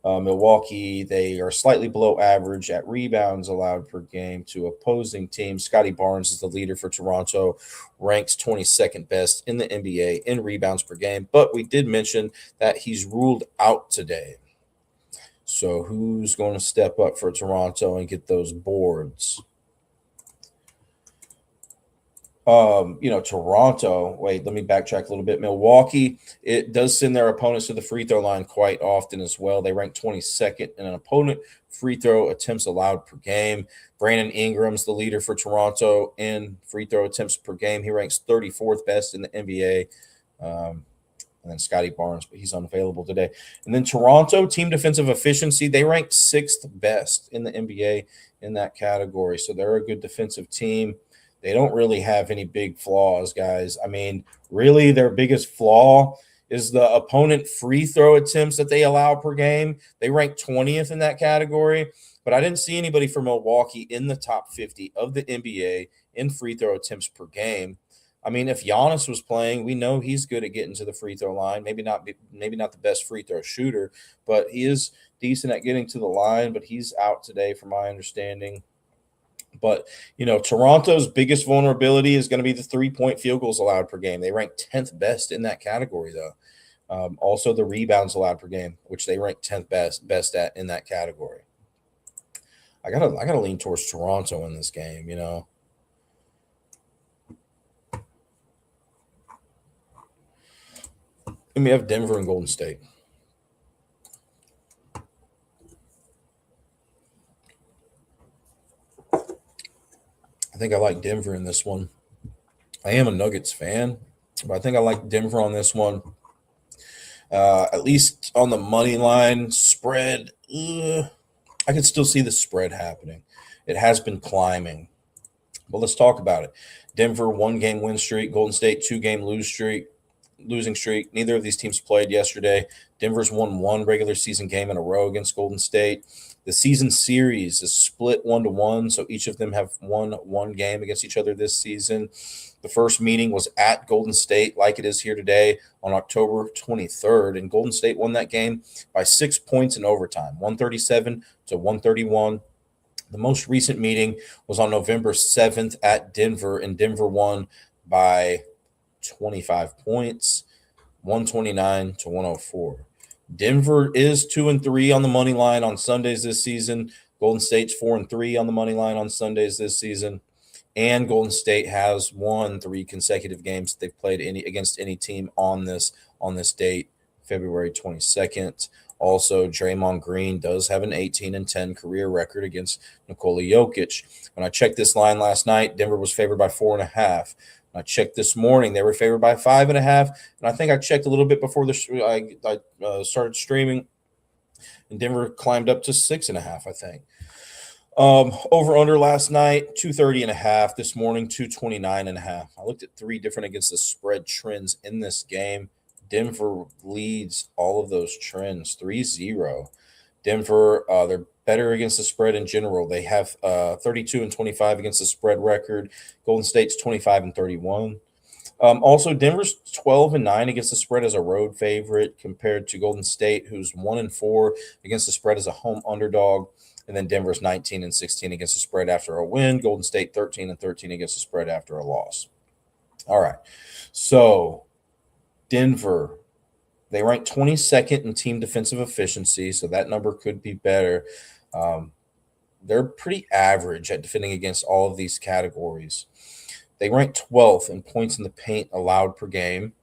Milwaukee, they are slightly below average at rebounds allowed per game to opposing teams. Scotty Barnes is the leader for Toronto, ranks 22nd best in the NBA in rebounds per game. But we did mention that he's ruled out today. So who's going to step up for Toronto and get those boards? Toronto, wait, let me backtrack a little bit. Milwaukee, it does send their opponents to the free throw line quite often as well. They rank 22nd in an opponent free throw attempts allowed per game. Brandon Ingram's the leader for Toronto in free throw attempts per game. He ranks 34th best in the NBA. And then Scotty Barnes, but he's unavailable today. And then Toronto, team defensive efficiency, they rank 6th best in the NBA in that category. So they're a good defensive team. They don't really have any big flaws, guys. I mean, really, their biggest flaw is the opponent free throw attempts that they allow per game. They rank 20th in that category, but I didn't see anybody from Milwaukee in the top 50 of the NBA in free throw attempts per game. I mean, if Giannis was playing, we know he's good at getting to the free throw line. Maybe not the best free throw shooter, but he is decent at getting to the line. But he's out today, from my understanding. But, Toronto's biggest vulnerability is going to be the 3-point field goals allowed per game. They rank 10th best in that category, though. Also, the rebounds allowed per game, which they rank 10th best at in that category. I gotta lean towards Toronto in this game. And we have Denver and Golden State. I think I like Denver in this one. I am a Nuggets fan, but I think I like Denver on this one. At least on the money line spread, I can still see the spread happening. It has been climbing. But let's talk about it. Denver 1 game win streak, Golden State 2 game losing streak. Neither of these teams played yesterday. Denver's won 1 regular season game in a row against Golden State. The season series is split 1-1, so each of them have won 1 game against each other this season. The first meeting was at Golden State, like it is here today, on October 23rd, and Golden State won that game by 6 points in overtime, 137-131. The most recent meeting was on November 7th at Denver, and Denver won by 25 points, 129-104. Denver is 2-3 on the money line on Sundays this season. Golden State's 4-3 on the money line on Sundays this season. And Golden State has won 3 consecutive games they've played against any team on this date, February 22nd. Also, Draymond Green does have an 18-10 career record against Nikola Jokic. When I checked this line last night, Denver was favored by 4.5. When I checked this morning, they were favored by 5.5. And I think I checked a little bit before I started streaming, and Denver climbed up to 6.5, I think. Over under last night, 230.5. This morning, 229.5. I looked at 3 different against the spread trends in this game. Denver leads all of those trends, 3-0. Denver, they're better against the spread in general. They have 32-25 against the spread record. Golden State's 25-31. Also, Denver's 12-9 against the spread as a road favorite compared to Golden State, who's 1-4 against the spread as a home underdog. And then Denver's 19-16 against the spread after a win. Golden State 13-13 against the spread after a loss. All right. So Denver, they rank 22nd in team defensive efficiency, so that number could be better. They're pretty average at defending against all of these categories. They rank 12th in points in the paint allowed per game.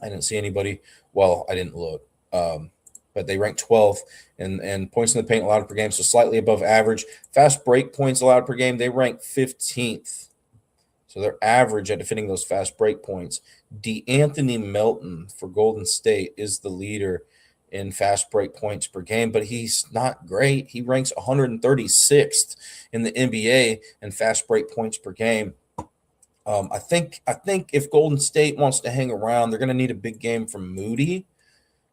I didn't see anybody. Well, I didn't look. But they rank 12th in points in the paint allowed per game, so slightly above average. Fast break points allowed per game, they rank 15th. So they're average at defending those fast break points. DeAnthony Melton for Golden State is the leader in fast break points per game, but he's not great. He ranks 136th in the NBA in fast break points per game. I think if Golden State wants to hang around, they're going to need a big game from Moody,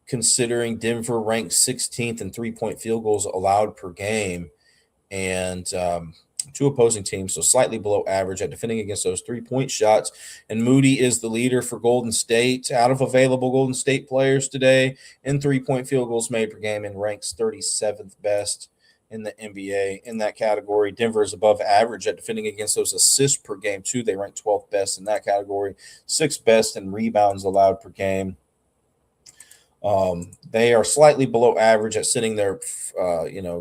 considering Denver ranks 16th in three-point field goals allowed per game, and 2 opposing teams, so slightly below average at defending against those three-point shots. And Moody is the leader for Golden State out of available Golden State players today in three-point field goals made per game, and ranks 37th best in the NBA in that category. Denver is above average at defending against those assists per game, too. They rank 12th best in that category, 6th best in rebounds allowed per game. They are slightly below average at sitting their,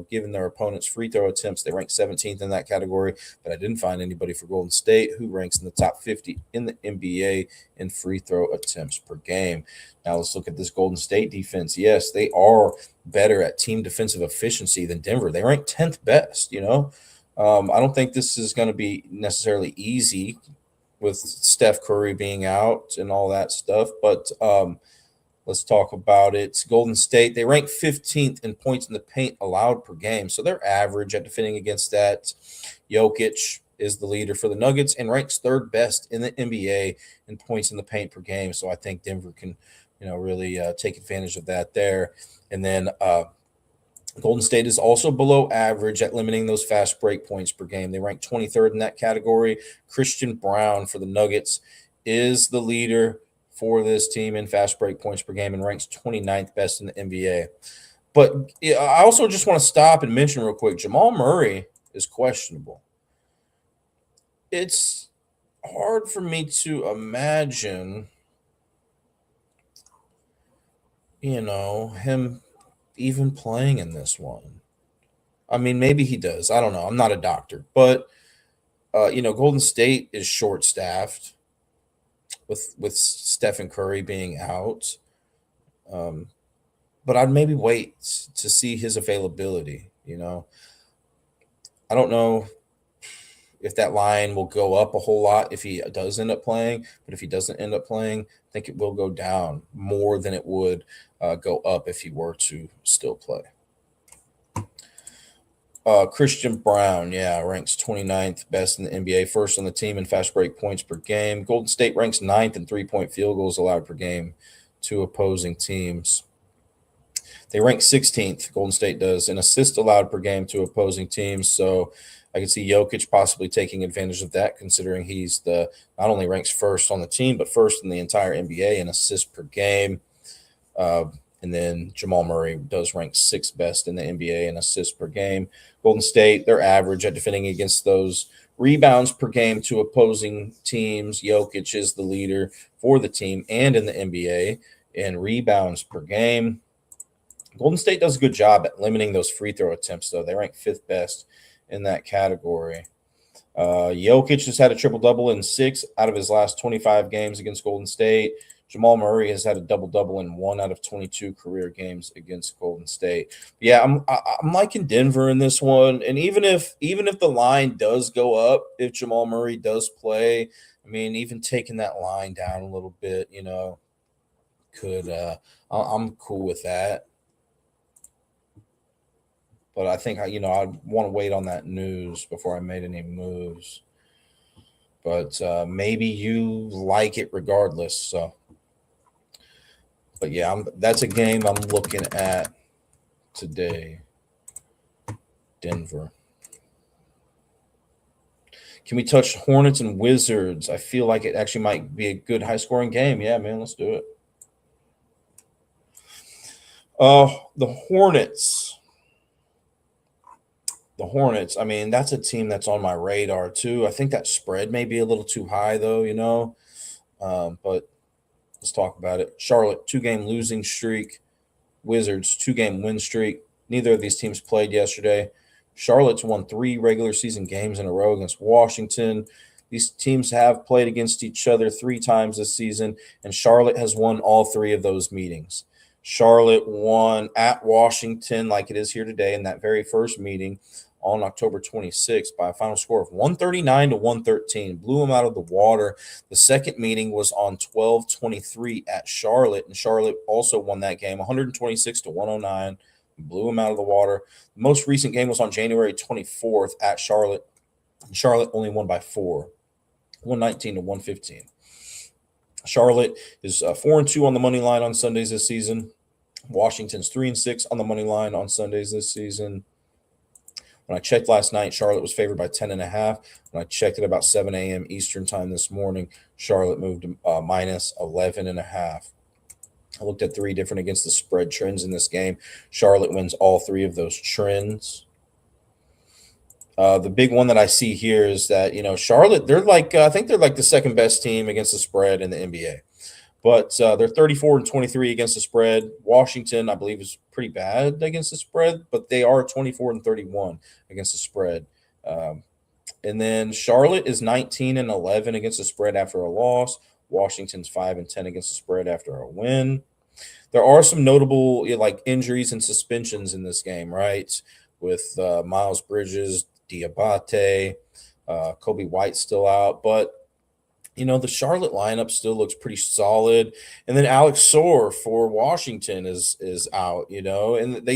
giving their opponents free throw attempts. They rank 17th in that category, but I didn't find anybody for Golden State who ranks in the top 50 in the NBA in free throw attempts per game. Now let's look at this Golden State defense. Yes, they are better at team defensive efficiency than Denver. They rank 10th best, I don't think this is going to be necessarily easy with Steph Curry being out and all that stuff, but let's talk about it. Golden State, they rank 15th in points in the paint allowed per game, so they're average at defending against that. Jokic is the leader for the Nuggets and ranks 3rd best in the NBA in points in the paint per game, so I think Denver can, really take advantage of that there. And then Golden State is also below average at limiting those fast break points per game. They rank 23rd in that category. Christian Brown for the Nuggets is the leader for this team in fast break points per game and ranks 29th best in the NBA. But I also just want to stop and mention real quick, Jamal Murray is questionable. It's hard for me to imagine, him even playing in this one. I mean, maybe he does. I don't know. I'm not a doctor. But, Golden State is short-staffed with Stephen Curry being out. Um, but I'd maybe wait to see his availability. I don't know if that line will go up a whole lot if he does end up playing, but if he doesn't end up playing, I think it will go down more than it would go up if he were to still play. Christian Brown, yeah, ranks 29th best in the NBA, first on the team in fast break points per game. Golden State ranks ninth in 3-point field goals allowed per game to opposing teams. They rank 16th, Golden State does, in assists allowed per game to opposing teams. So I could see Jokic possibly taking advantage of that, considering he's the not only ranks first on the team, but first in the entire NBA in assists per game. Uh, and then Jamal Murray does rank sixth best in the NBA in assists per game. Golden State, they're average at defending against those rebounds per game to opposing teams. Jokic is the leader for the team and in the NBA in rebounds per game. Golden State does a good job at limiting those free throw attempts, though. They rank fifth best in that category. Jokic has had a triple double in 6 out of his last 25 games against Golden State. Jamal Murray has had a double double in 1 out of 22 career games against Golden State. Yeah, I'm liking Denver in this one, and even if the line does go up, if Jamal Murray does play, I mean, even taking that line down a little bit, could I'm cool with that. But I think I want to wait on that news before I made any moves. But maybe you like it regardless. So, but yeah, that's a game I'm looking at today. Denver. Can we touch Hornets and Wizards? I feel like it actually might be a good high scoring game. Yeah, man, let's do it. The Hornets. The Hornets, I mean, that's a team that's on my radar too. I think that spread may be a little too high though. But let's talk about it. Charlotte, 2-game losing streak. Wizards, 2-game win streak. Neither of these teams played yesterday. Charlotte's won 3 regular season games in a row against Washington. These teams have played against each other 3 times this season, and Charlotte has won all 3 of those meetings. Charlotte won at Washington, like it is here today, in that very first meeting on October 26th by a final score of 139 to 113. Blew them out of the water. The second meeting was on 12/23 at Charlotte, and Charlotte also won that game 126 to 109. Blew them out of the water. The most recent game was on January 24th at Charlotte, and Charlotte only won by 4, 119 to 115. Charlotte is 4-2 on the money line on Sundays this season. Washington's 3-6 on the money line on Sundays this season. When I checked last night, Charlotte was favored by 10.5. When I checked at about 7 a.m. Eastern time this morning, Charlotte moved to minus 11.5. I looked at 3 different against the spread trends in this game. Charlotte wins all 3 of those trends. The big one that I see here is that, Charlotte, they're like, I think they're like the second best team against the spread in the NBA. But they're 34-23 against the spread. Washington, I believe, is pretty bad against the spread, but they are 24-31 against the spread. And then Charlotte is 19-11 against the spread after a loss. Washington's 5-10 against the spread after a win. There are some notable like injuries and suspensions in this game, right? With Miles Bridges, Diabate, Kobe White still out, but the Charlotte lineup still looks pretty solid. And then Alex Soar for Washington is out, and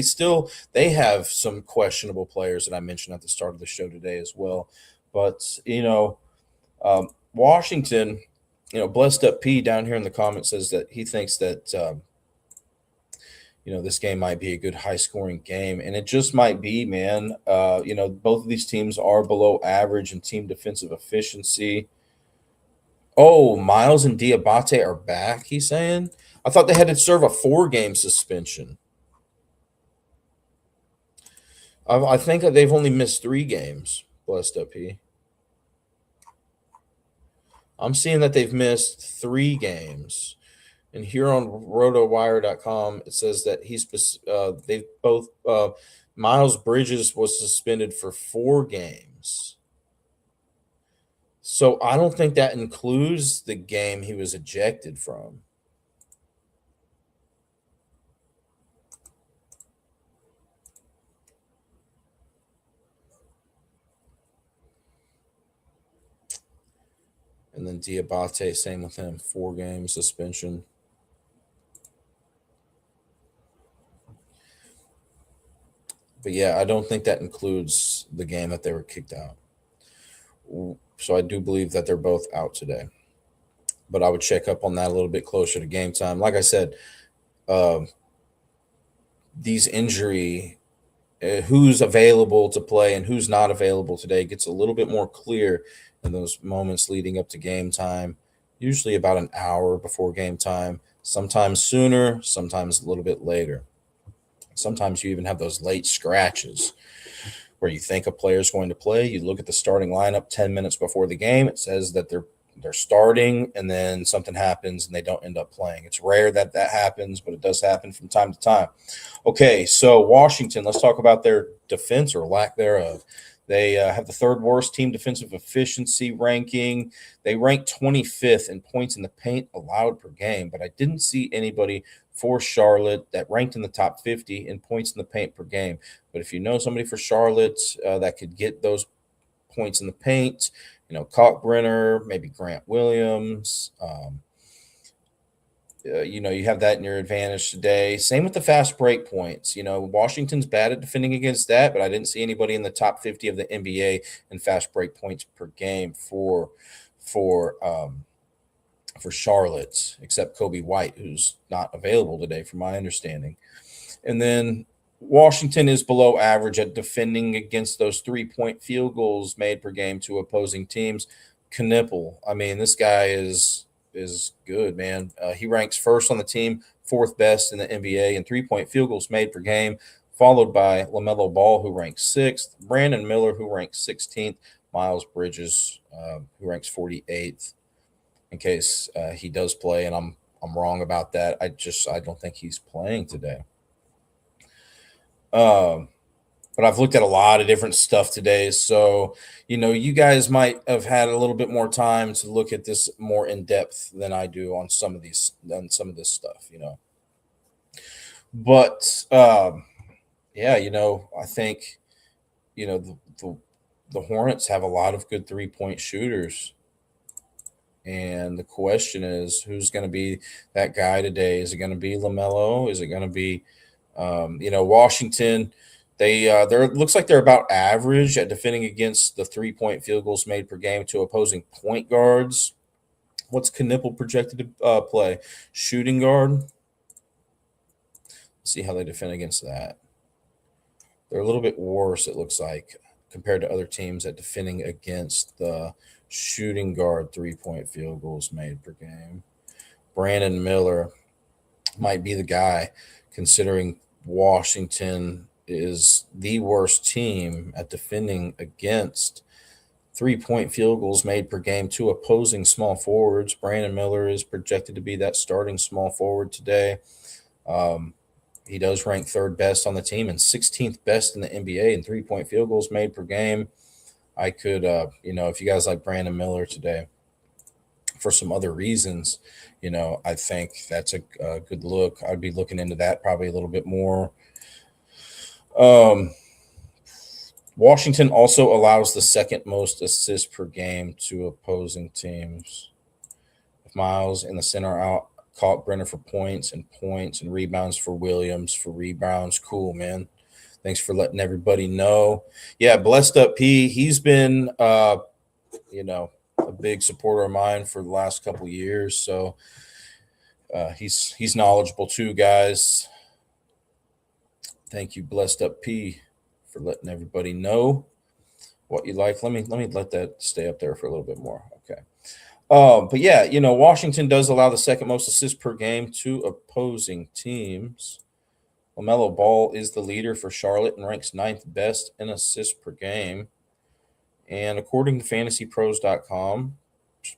they have some questionable players that I mentioned at the start of the show today as well. But Washington, Blessed Up P down here in the comments says that he thinks that this game might be a good high scoring game, and it just might be, man. Both of these teams are below average in team defensive efficiency. Oh, Miles and Diabate are back, he's saying? I thought they had to serve a 4-game suspension. I think that they've only missed 3 games, Blessed Up P. I'm seeing that they've missed 3 games. And here on rotowire.com, it says that they've both Miles Bridges was suspended for 4 games. So I don't think that includes the game he was ejected from. And then Diabate, same with him, 4-game suspension. But yeah, I don't think that includes the game that they were kicked out. So I do believe that they're both out today. But I would check up on that a little bit closer to game time. Like I said, uh, these injury, who's available to play and who's not available today gets a little bit more clear in those moments leading up to game time, usually about an hour before game time, sometimes sooner, sometimes a little bit later. Sometimes you even have those late scratches where you think a player's going to play. You look at the starting lineup 10 minutes before the game. It says that they're starting, and then something happens and they don't end up playing. It's rare that that happens, but it does happen from time to time. Okay, so Washington, let's talk about their defense or lack thereof. They have the third worst team defensive efficiency ranking. They rank 25th in points in the paint allowed per game, but I didn't see anybody for Charlotte that ranked in the top 50 in points in the paint per game. But if you know somebody for Charlotte that could get those points in the paint, Kalkbrenner, maybe Grant Williams. You have that in your advantage today. Same with the fast break points. Washington's bad at defending against that, but I didn't see anybody in the top 50 of the NBA in fast break points per game for Charlotte, except Kobe White, who's not available today, from my understanding. And then Washington is below average at defending against those 3-point field goals made per game to opposing teams. Knipple, I mean, this guy is good, man. He ranks first on the team, fourth best in the NBA in 3-point field goals made per game, followed by LaMelo Ball, who ranks sixth, Brandon Miller, who ranks 16th, Miles Bridges, who ranks 48th. In case he does play, and I'm wrong about that. I don't think he's playing today. But I've looked at a lot of different stuff today, so you guys might have had a little bit more time to look at this more in depth than I do on some of this stuff. But yeah, I think the Hornets have a lot of good 3-point shooters. And the question is, who's going to be that guy today? Is it going to be LaMelo? Is it going to be, Washington? They're looks like they're about average at defending against the 3-point field goals made per game to opposing point guards. What's Knipple projected to play? Shooting guard. Let's see how they defend against that. They're a little bit worse, it looks like, compared to other teams at defending against the shooting guard 3-point field goals made per game. Brandon Miller might be the guy, considering Washington is the worst team at defending against 3-point field goals made per game to opposing small forwards. Brandon Miller is projected to be that starting small forward today. He does rank third best on the team and 16th best in the NBA in 3-point field goals made per game. I could, if you guys like Brandon Miller today for some other reasons, I think that's a good look. I'd be looking into that probably a little bit more. Washington also allows the second most assists per game to opposing teams. If Miles in the center out, Kalkbrenner for points and rebounds for Williams for rebounds. Cool, man. Thanks for letting everybody know. Yeah, Blessed Up P, he's been, a big supporter of mine for the last couple years. So he's knowledgeable too, guys. Thank you, Blessed Up P, for letting everybody know what you like. Let me let that stay up there for a little bit more. Okay. But yeah, Washington does allow the second most assists per game to opposing teams. LaMelo Ball is the leader for Charlotte and ranks 9th best in assists per game. And according to fantasypros.com,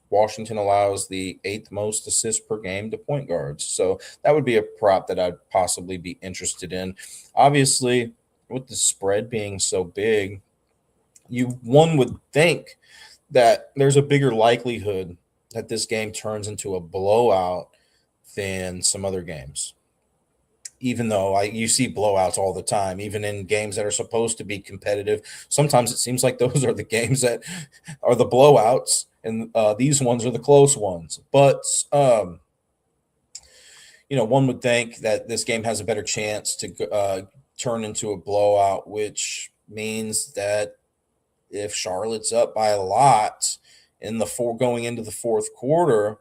Washington allows the 8th most assists per game to point guards. So that would be a prop that I'd possibly be interested in. Obviously, with the spread being so big, one would think that there's a bigger likelihood that this game turns into a blowout than some other games. even though you see blowouts all the time, even in games that are supposed to be competitive. Sometimes it seems like those are the games that are the blowouts, and these ones are the close ones. But one would think that this game has a better chance to turn into a blowout, which means that if Charlotte's up by a lot in the going into the fourth quarter,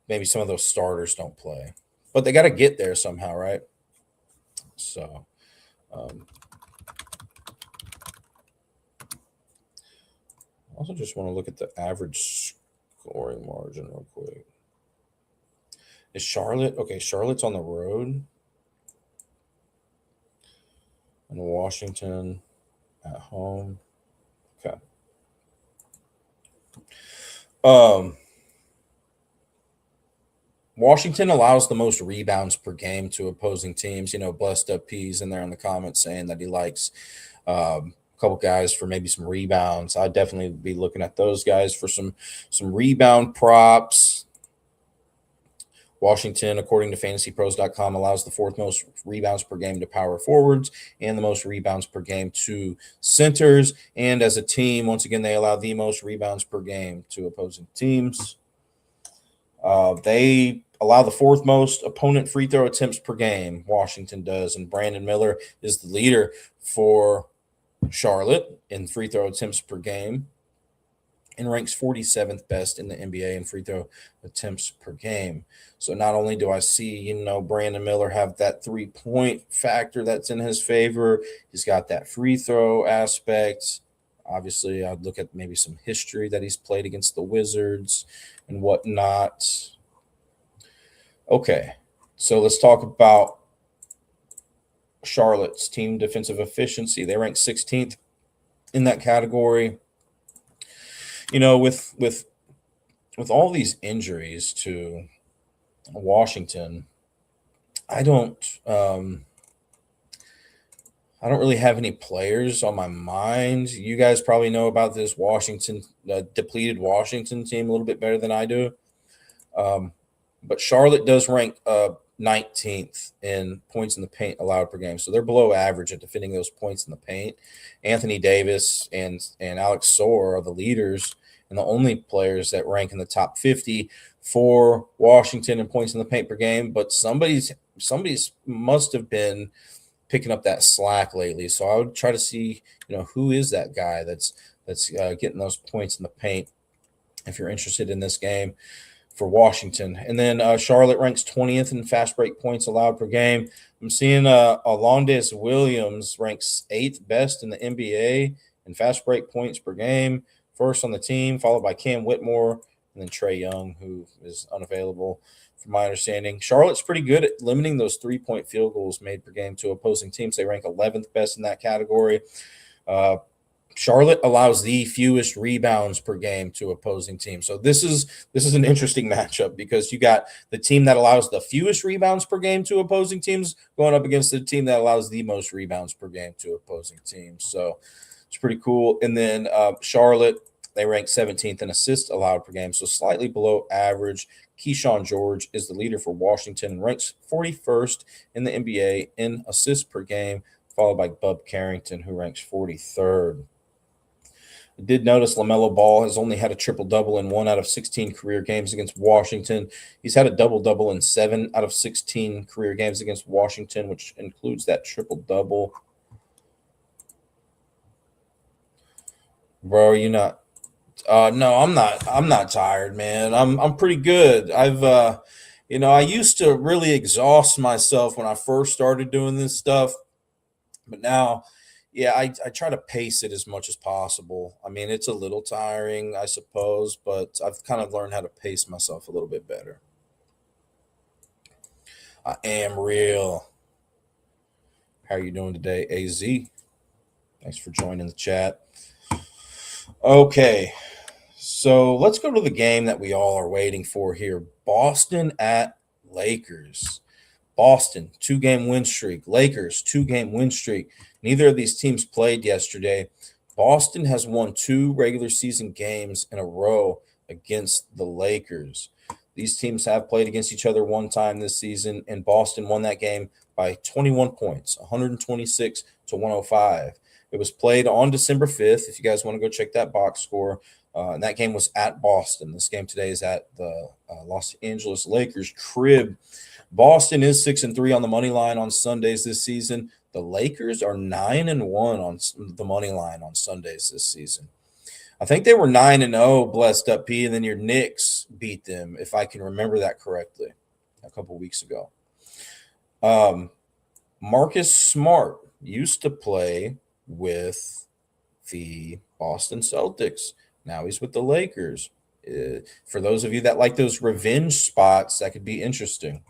maybe some of those starters don't play, but they got to get there somehow, right? So, I also just want to look at the average scoring margin real quick. Is Charlotte okay? Charlotte's on the road, and Washington at home. Okay. Washington allows the most rebounds per game to opposing teams. Blessed up P's in there in the comments saying that he likes a couple guys for maybe some rebounds. I'd definitely be looking at those guys for some rebound props. Washington, according to fantasypros.com, allows the fourth most rebounds per game to power forwards and the most rebounds per game to centers. And as a team, once again, they allow the most rebounds per game to opposing teams. They allow the fourth most opponent free throw attempts per game. Washington does. And Brandon Miller is the leader for Charlotte in free throw attempts per game and ranks 47th best in the NBA in free throw attempts per game. So not only do I see, Brandon Miller have that 3-point factor that's in his favor, he's got that free throw aspect. Obviously, I'd look at maybe some history that he's played against the Wizards and whatnot. Okay, so let's talk about Charlotte's team defensive efficiency. They rank 16th in that category. With all these injuries to Washington, I don't really have any players on my mind. You guys probably know about this depleted Washington team a little bit better than I do. But Charlotte does rank 19th in points in the paint allowed per game. So they're below average at defending those points in the paint. Anthony Davis and Alex Soar are the leaders and the only players that rank in the top 50 for Washington in points in the paint per game. But somebody's must have been picking up that slack lately. So I would try to see, who is that guy that's getting those points in the paint if you're interested in this game for Washington. And then Charlotte ranks 20th in fast break points allowed per game. I'm seeing Alondes Williams ranks 8th best in the NBA in fast break points per game, first on the team, followed by Cam Whitmore and then Trae Young, who is unavailable from my understanding. Charlotte's pretty good at limiting those 3-point field goals made per game to opposing teams. They rank 11th best in that category. Charlotte allows the fewest rebounds per game to opposing teams. So this is an interesting matchup because you got the team that allows the fewest rebounds per game to opposing teams going up against the team that allows the most rebounds per game to opposing teams. So it's pretty cool. And then Charlotte, they rank 17th in assists allowed per game, so slightly below average. Keyshawn George is the leader for Washington and ranks 41st in the NBA in assists per game, followed by Bub Carrington, who ranks 43rd. I did notice LaMelo Ball has only had a triple-double in 1 out of 16 career games against Washington. He's had a double-double in 7 out of 16 career games against Washington, which includes that triple-double. Bro, you're not. No, I'm not. I'm not tired, man. I'm pretty good. I used to really exhaust myself when I first started doing this stuff, but now, yeah, I try to pace it as much as possible. I mean, it's a little tiring, I suppose, but I've kind of learned how to pace myself a little bit better. I am real. How are you doing today, AZ? Thanks for joining the chat. Okay. So let's go to the game that we all are waiting for here. Boston at Lakers. Boston, 2-game win streak. Lakers, 2-game win streak. Neither of these teams played yesterday. Boston has won 2 regular season games in a row against the Lakers. These teams have played against each other one time this season, and Boston won that game by 21 points, 126 to 105. It was played on December 5th. If you guys want to go check that box score, and that game was at Boston. This game today is at the Los Angeles Lakers crib. Boston is 6-3 on the money line on Sundays this season. The Lakers are 9-1 on the money line on Sundays this season. I think they were 9-0, blessed up P, and then your Knicks beat them, if I can remember that correctly, a couple weeks ago. Marcus Smart used to play with the Boston Celtics. Now he's with the Lakers. For those of you that like those revenge spots, that could be interesting.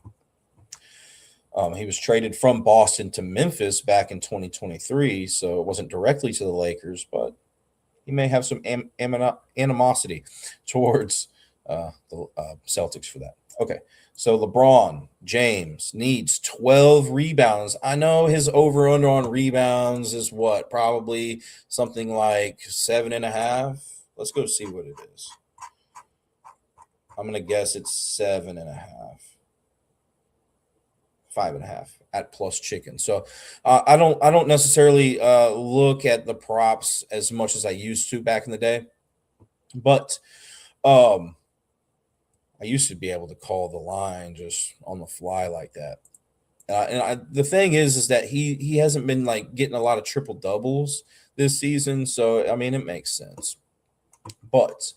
He was traded from Boston to Memphis back in 2023, so it wasn't directly to the Lakers, but he may have some animosity towards the Celtics for that. Okay, so LeBron James needs 12 rebounds. I know his over-under on rebounds is what? Probably something like 7.5. Let's go see what it is. I'm going to guess it's 7.5. 5.5 at plus chicken. So I don't necessarily look at the props as much as I used to back in the day, but I used to be able to call the line just on the fly like that. The thing is that he hasn't been like getting a lot of triple doubles this season, so I mean it makes sense. But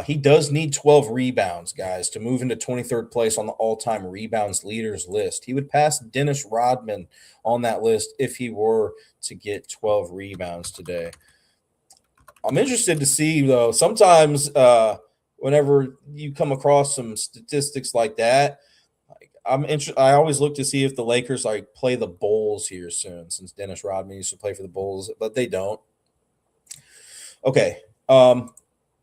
he does need 12 rebounds, guys, to move into 23rd place on the all-time rebounds leaders list. He would pass Dennis Rodman on that list if he were to get 12 rebounds today. I'm interested to see, though, sometimes whenever you come across some statistics like that, I always look to see if the Lakers like play the Bulls here soon, since Dennis Rodman used to play for the Bulls, but they don't. Okay.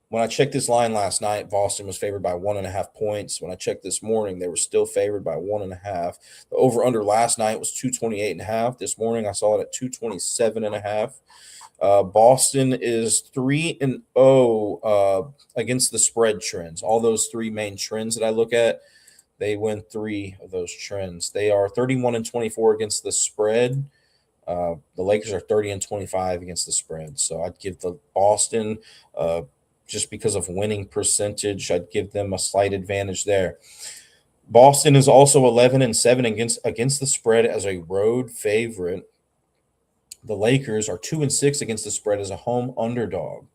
When I checked this line last night, Boston was favored by 1.5 points. When I checked this morning, they were still favored by 1.5. The over-under last night was 228.5. This morning, I saw it at 227.5. Boston is 3-0 against the spread trends. All those three main trends that I look at, they win 3 of those trends. They are 31-24 against the spread. The Lakers are 30-25 against the spread. So I'd give the Boston just because of winning percentage, I'd give them a slight advantage there. Boston is also 11-7 against the spread as a road favorite. The Lakers are 2-6 against the spread as a home underdog.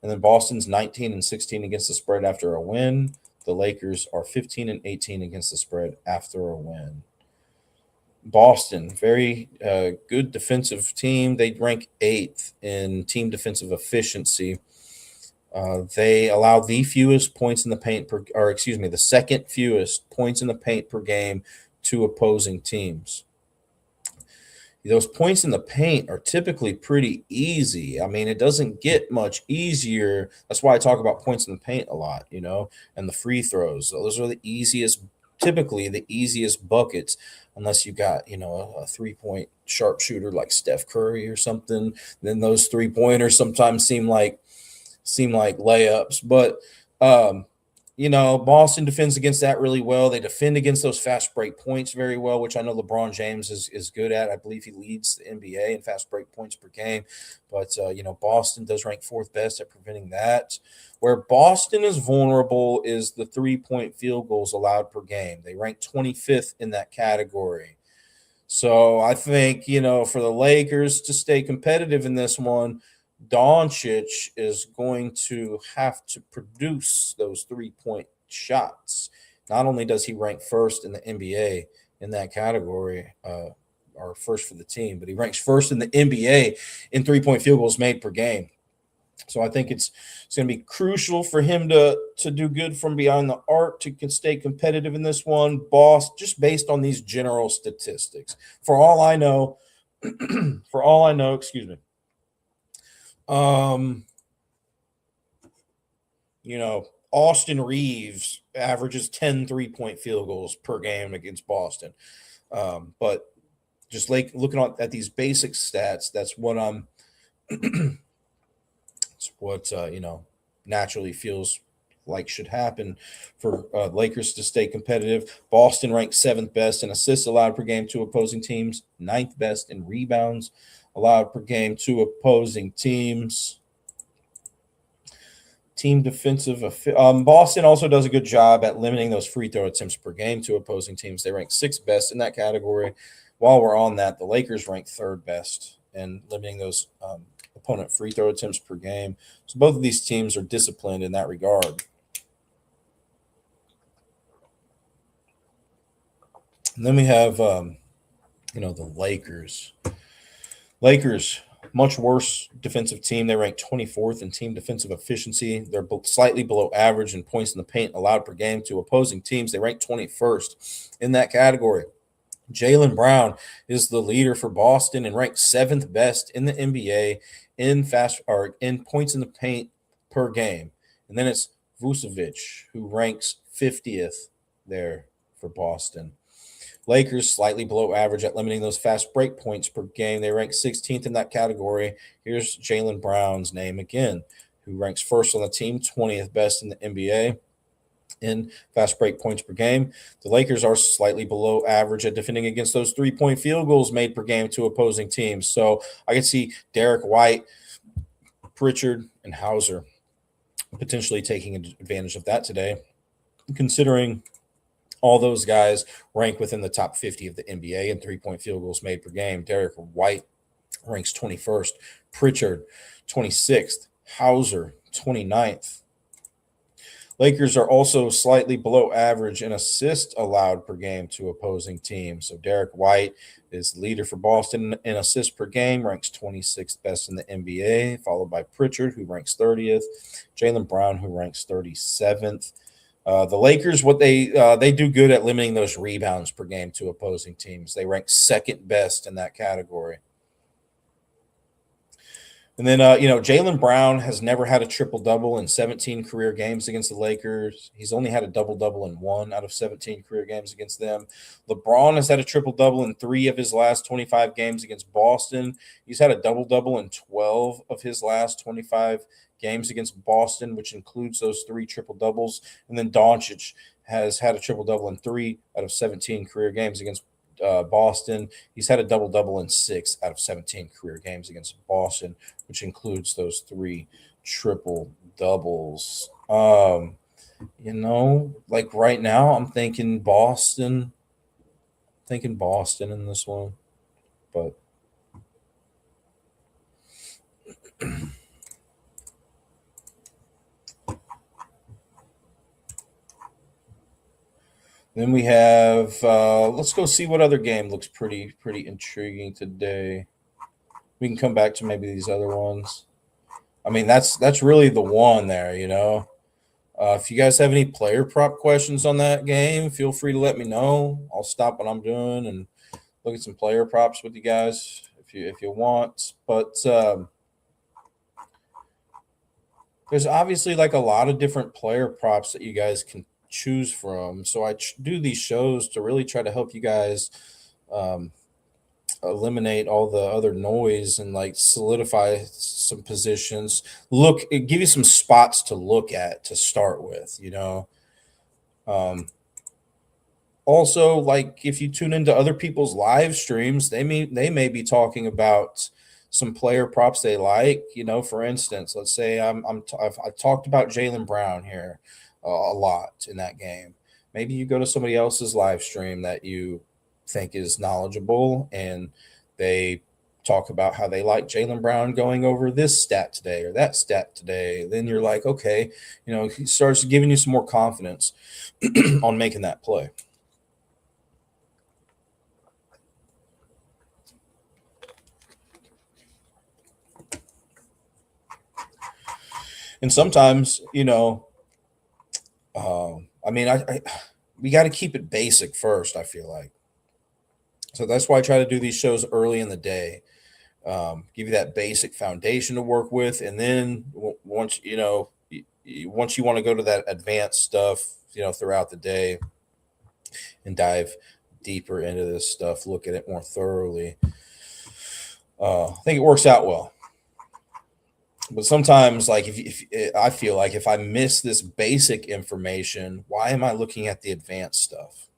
And then Boston's 19-16 against the spread after a win. The Lakers are 15-18 against the spread after a win. Boston, very good defensive team. They rank 8th in team defensive efficiency. They allow the fewest points in the paint the second fewest points in the paint per game to opposing teams. Those points in the paint are typically pretty easy. I mean, it doesn't get much easier. That's why I talk about points in the paint a lot, and the free throws. So those are typically the easiest buckets, unless you got, a 3-point sharpshooter like Steph Curry or something. Then those 3-pointers sometimes seem like layups, but Boston defends against that really well. They defend against those fast break points very well, which I know LeBron James is good at. I believe he leads the NBA in fast break points per game, but Boston does rank 4th best at preventing that. Where Boston is vulnerable is the 3-point field goals allowed per game. They rank 25th in that category. So I think, for the Lakers to stay competitive in this one, Doncic is going to have to produce those 3-point shots. Not only does he rank 1st in the NBA in that category, or 1st for the team, but he ranks 1st in the NBA in 3-point field goals made per game. So I think it's going to be crucial for him to do good from behind the arc to stay competitive in this one. Just based on these general statistics. For all I know, excuse me. Austin Reeves averages 10 3-point field goals per game against Boston. But just like looking at these basic stats, that's what it's what naturally feels like should happen for Lakers to stay competitive. Boston ranked 7th best in assists allowed per game to opposing teams, 9th best in rebounds allowed per game to opposing teams. Team defensive. Boston also does a good job at limiting those free throw attempts per game to opposing teams. They rank 6th best in that category. While we're on that, the Lakers rank 3rd best in limiting those opponent free throw attempts per game. So both of these teams are disciplined in that regard. And then we have, the Lakers. Lakers, much worse defensive team. They rank 24th in team defensive efficiency. They're slightly below average in points in the paint allowed per game to opposing teams. They rank 21st in that category. Jaylen Brown is the leader for Boston and ranked 7th best in the NBA in points in the paint per game. And then it's Vucevic, who ranks 50th there for Boston. Lakers slightly below average at limiting those fast break points per game. They rank 16th in that category. Here's Jaylen Brown's name again, who ranks first on the team, 20th best in the NBA in fast break points per game. The Lakers are slightly below average at defending against those 3-point field goals made per game to opposing teams. So I can see Derek White, Pritchard, and Hauser potentially taking advantage of that today, considering all those guys rank within the top 50 of the NBA in 3-point field goals made per game. Derek White ranks 21st, Pritchard 26th, Hauser 29th. Lakers are also slightly below average in assists allowed per game to opposing teams. So Derek White is leader for Boston in assists per game, ranks 26th best in the NBA, followed by Pritchard, who ranks 30th, Jaylen Brown, who ranks 37th. The Lakers, what they do good at limiting those rebounds per game to opposing teams. They rank 2nd best in that category. And then, Jaylen Brown has never had a triple-double in 17 career games against the Lakers. He's only had a double-double in 1 out of 17 career games against them. LeBron has had a triple-double in 3 of his last 25 games against Boston. He's had a double-double in 12 of his last 25 games against Boston, which includes those 3 triple-doubles. And then Doncic has had a triple-double in 3 out of 17 career games against Boston. He's had a double-double in 6 out of 17 career games against Boston, which includes those 3 triple-doubles. Like right now, I'm thinking Boston in this one, but then we have let's go see what other game looks pretty intriguing today. We can come back to maybe these other ones. I mean, that's really the one there, If you guys have any player prop questions on that game, feel free to let me know. I'll stop what I'm doing and look at some player props with you guys if you want. But there's obviously like a lot of different player props that you guys can choose from. So I do these shows to really try to help you guys eliminate all the other noise and like solidify some positions. Give you some spots to look at to start with, Also, like if you tune into other people's live streams, they may be talking about some player props they like. For instance, let's say I've talked about Jaylen Brown here a lot in that game. Maybe you go to somebody else's live stream that you think is knowledgeable and they talk about how they like Jaylen Brown going over this stat today or that stat today. Then you're like, okay, he starts giving you some more confidence on making that play. And sometimes, we got to keep it basic first, I feel like. So that's why I try to do these shows early in the day. Give you that basic foundation to work with. And then once you want to go to that advanced stuff, throughout the day and dive deeper into this stuff, look at it more thoroughly. I think it works out well. But sometimes, like if I feel like if I miss this basic information, why am I looking at the advanced stuff?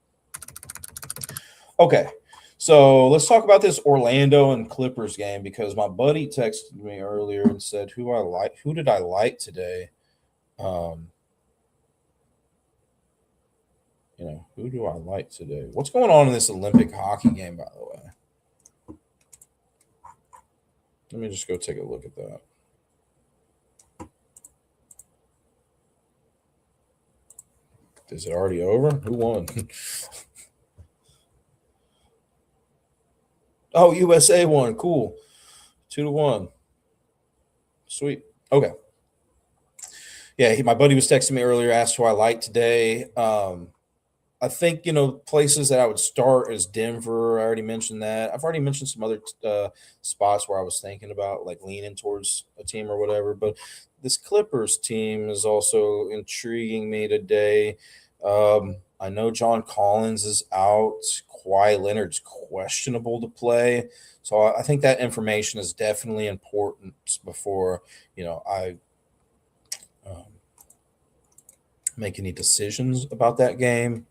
Okay, so let's talk about this Orlando and Clippers game because my buddy texted me earlier and said who did I like today? Um, who do I like today? What's going on in this Olympic hockey game, by the way? Let me just go take a look at that. Is it already over? Who won? Oh, USA won. Cool. 2-1. Sweet. Okay. Yeah, my buddy was texting me earlier, asked who I like today. I think places that I would start is Denver. I already mentioned that. I've already mentioned some other spots where I was thinking about like leaning towards a team or whatever. But this Clippers team is also intriguing me today. I know John Collins is out. Kawhi Leonard's questionable to play, so I think that information is definitely important before I um, make any decisions about that game.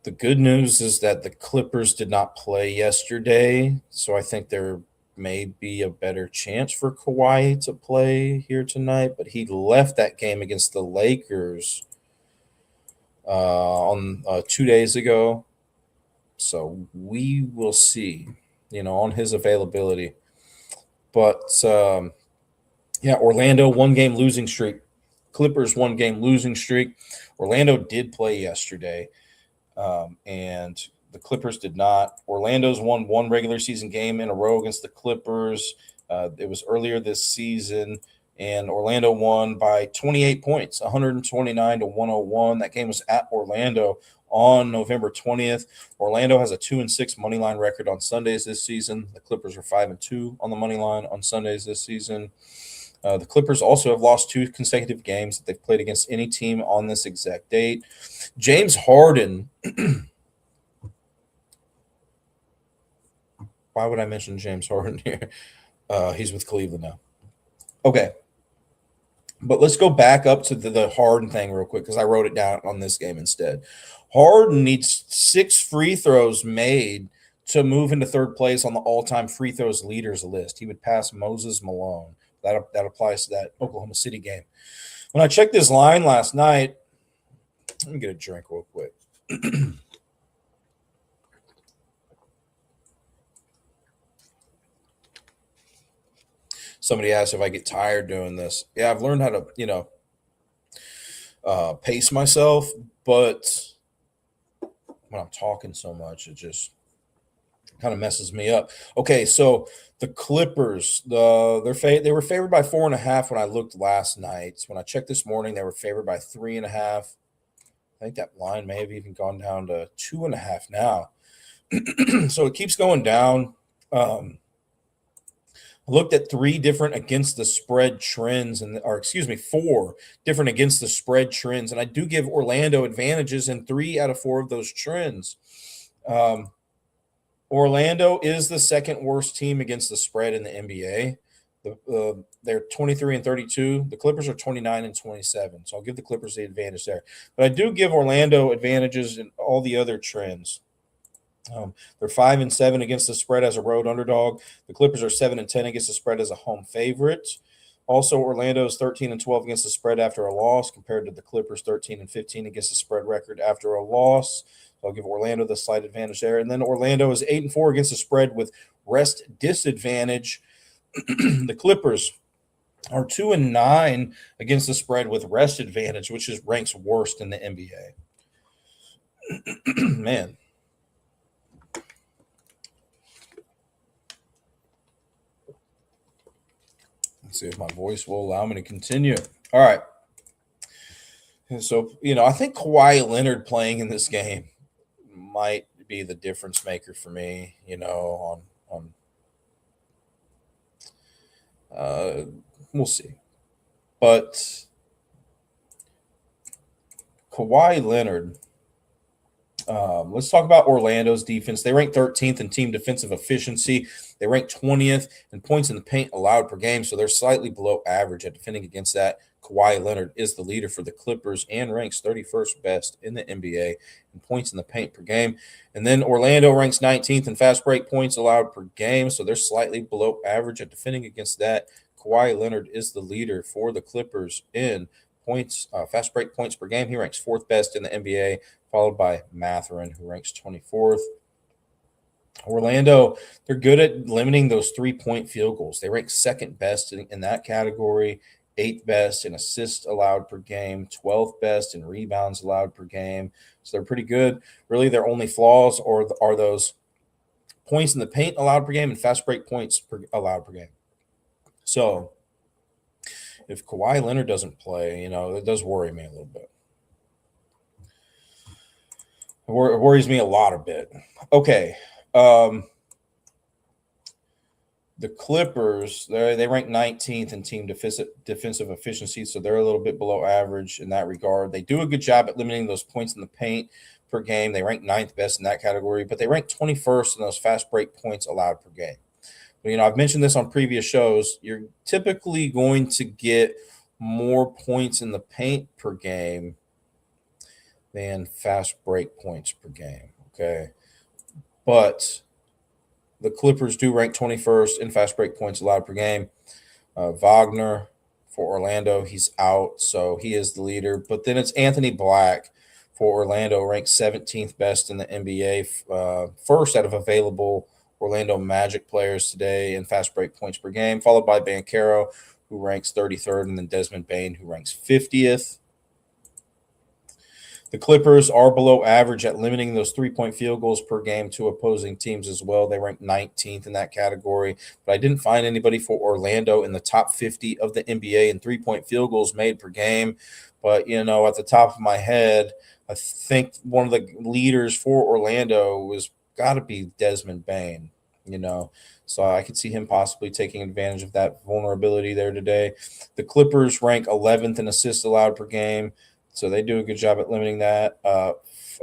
The good news is that the Clippers did not play yesterday, so I think there may be a better chance for Kawhi to play here tonight. But he left that game against the Lakers on 2 days ago, so we will see, on his availability. But yeah, Orlando 1 game losing streak, Clippers 1 game losing streak. Orlando did play yesterday. And the Clippers did not. Orlando's won 1 regular season game in a row against the Clippers. It was earlier this season, and Orlando won by 28 points, 129-101. That game was at Orlando on November 20th. Orlando has a 2-6 money line record on Sundays this season. The Clippers are 5-2 on the money line on Sundays this season. The Clippers also have lost 2 consecutive games that they've played against any team on this exact date. James Harden. Why would I mention James Harden here? He's with Cleveland now. Okay. But let's go back up to the Harden thing real quick because I wrote it down on this game instead. Harden needs 6 free throws made to move into third place on the all-time free throws leaders list. He would pass Moses Malone. That applies to that Oklahoma City game. When I checked this line last night, let me get a drink real quick. Somebody asked if I get tired doing this. Yeah, I've learned how to, pace myself, but when I'm talking so much, it just kind of messes me up. Okay, so the Clippers, they were favored by 4.5 when I looked last night. When I checked this morning, they were favored by 3.5. I think that line may have even gone down to 2.5 now. So it keeps going down. I looked at 3 different against the spread trends, or excuse me, 4 different against the spread trends, and I do give Orlando advantages in 3 out of 4 of those trends. Orlando is the second worst team against the spread in the NBA. They're 23-32. The Clippers are 29-27. So I'll give the Clippers the advantage there. But I do give Orlando advantages in all the other trends. They're 5-7 against the spread as a road underdog. The Clippers are 7-10 against the spread as a home favorite. Also, Orlando is 13-12 against the spread after a loss, compared to the Clippers 13-15 against the spread record after a loss. So I'll give Orlando the slight advantage there. And then Orlando is 8-4 against the spread with rest disadvantage. The Clippers are 2-9 against the spread with rest advantage, which is ranks worst in the NBA. Man. Let's see if my voice will allow me to continue. All right. And so, I think Kawhi Leonard playing in this game might be the difference maker for me, on we'll see. But Kawhi Leonard, Let's talk about Orlando's defense. They rank 13th in team defensive efficiency. They rank 20th in points in the paint allowed per game, so they're slightly below average at defending against that. Kawhi Leonard is the leader for the Clippers and ranks 31st best in the NBA in points in the paint per game. And then Orlando ranks 19th in fast break points allowed per game, so they're slightly below average at defending against that. Kawhi Leonard is the leader for the Clippers in points, fast break points per game. He ranks fourth best in the NBA, followed by Mathurin, who ranks 24th. Orlando, they're good at limiting those 3-point field goals. They rank second best in that category, eighth best in assists allowed per game, 12th best in rebounds allowed per game. So they're pretty good. Really, their only flaws are those points in the paint allowed per game and fast break points allowed per game. So if Kawhi Leonard doesn't play, it does worry me a little bit. It worries me a lot a bit. Okay. The Clippers, they rank 19th in team defensive efficiency, so they're a little bit below average in that regard. They do a good job at limiting those points in the paint per game. They rank 9th best in that category, but they rank 21st in those fast break points allowed per game. But, I've mentioned this on previous shows. You're typically going to get more points in the paint per game than fast break points per game, okay? But the Clippers do rank 21st in fast break points allowed per game. Wagner for Orlando, he's out, so he is the leader. But then it's Anthony Black for Orlando, ranked 17th best in the NBA, first out of available Orlando Magic players today in fast break points per game, followed by Banchero, who ranks 33rd, and then Desmond Bane, who ranks 50th. The Clippers are below average at limiting those 3-point field goals per game to opposing teams as well. They rank 19th in that category, but I didn't find anybody for Orlando in the top 50 of the NBA in 3-point field goals made per game. But, at the top of my head, I think one of the leaders for Orlando was got to be Desmond Bane, So I could see him possibly taking advantage of that vulnerability there today. The Clippers rank 11th in assists allowed per game. So they do a good job at limiting that, a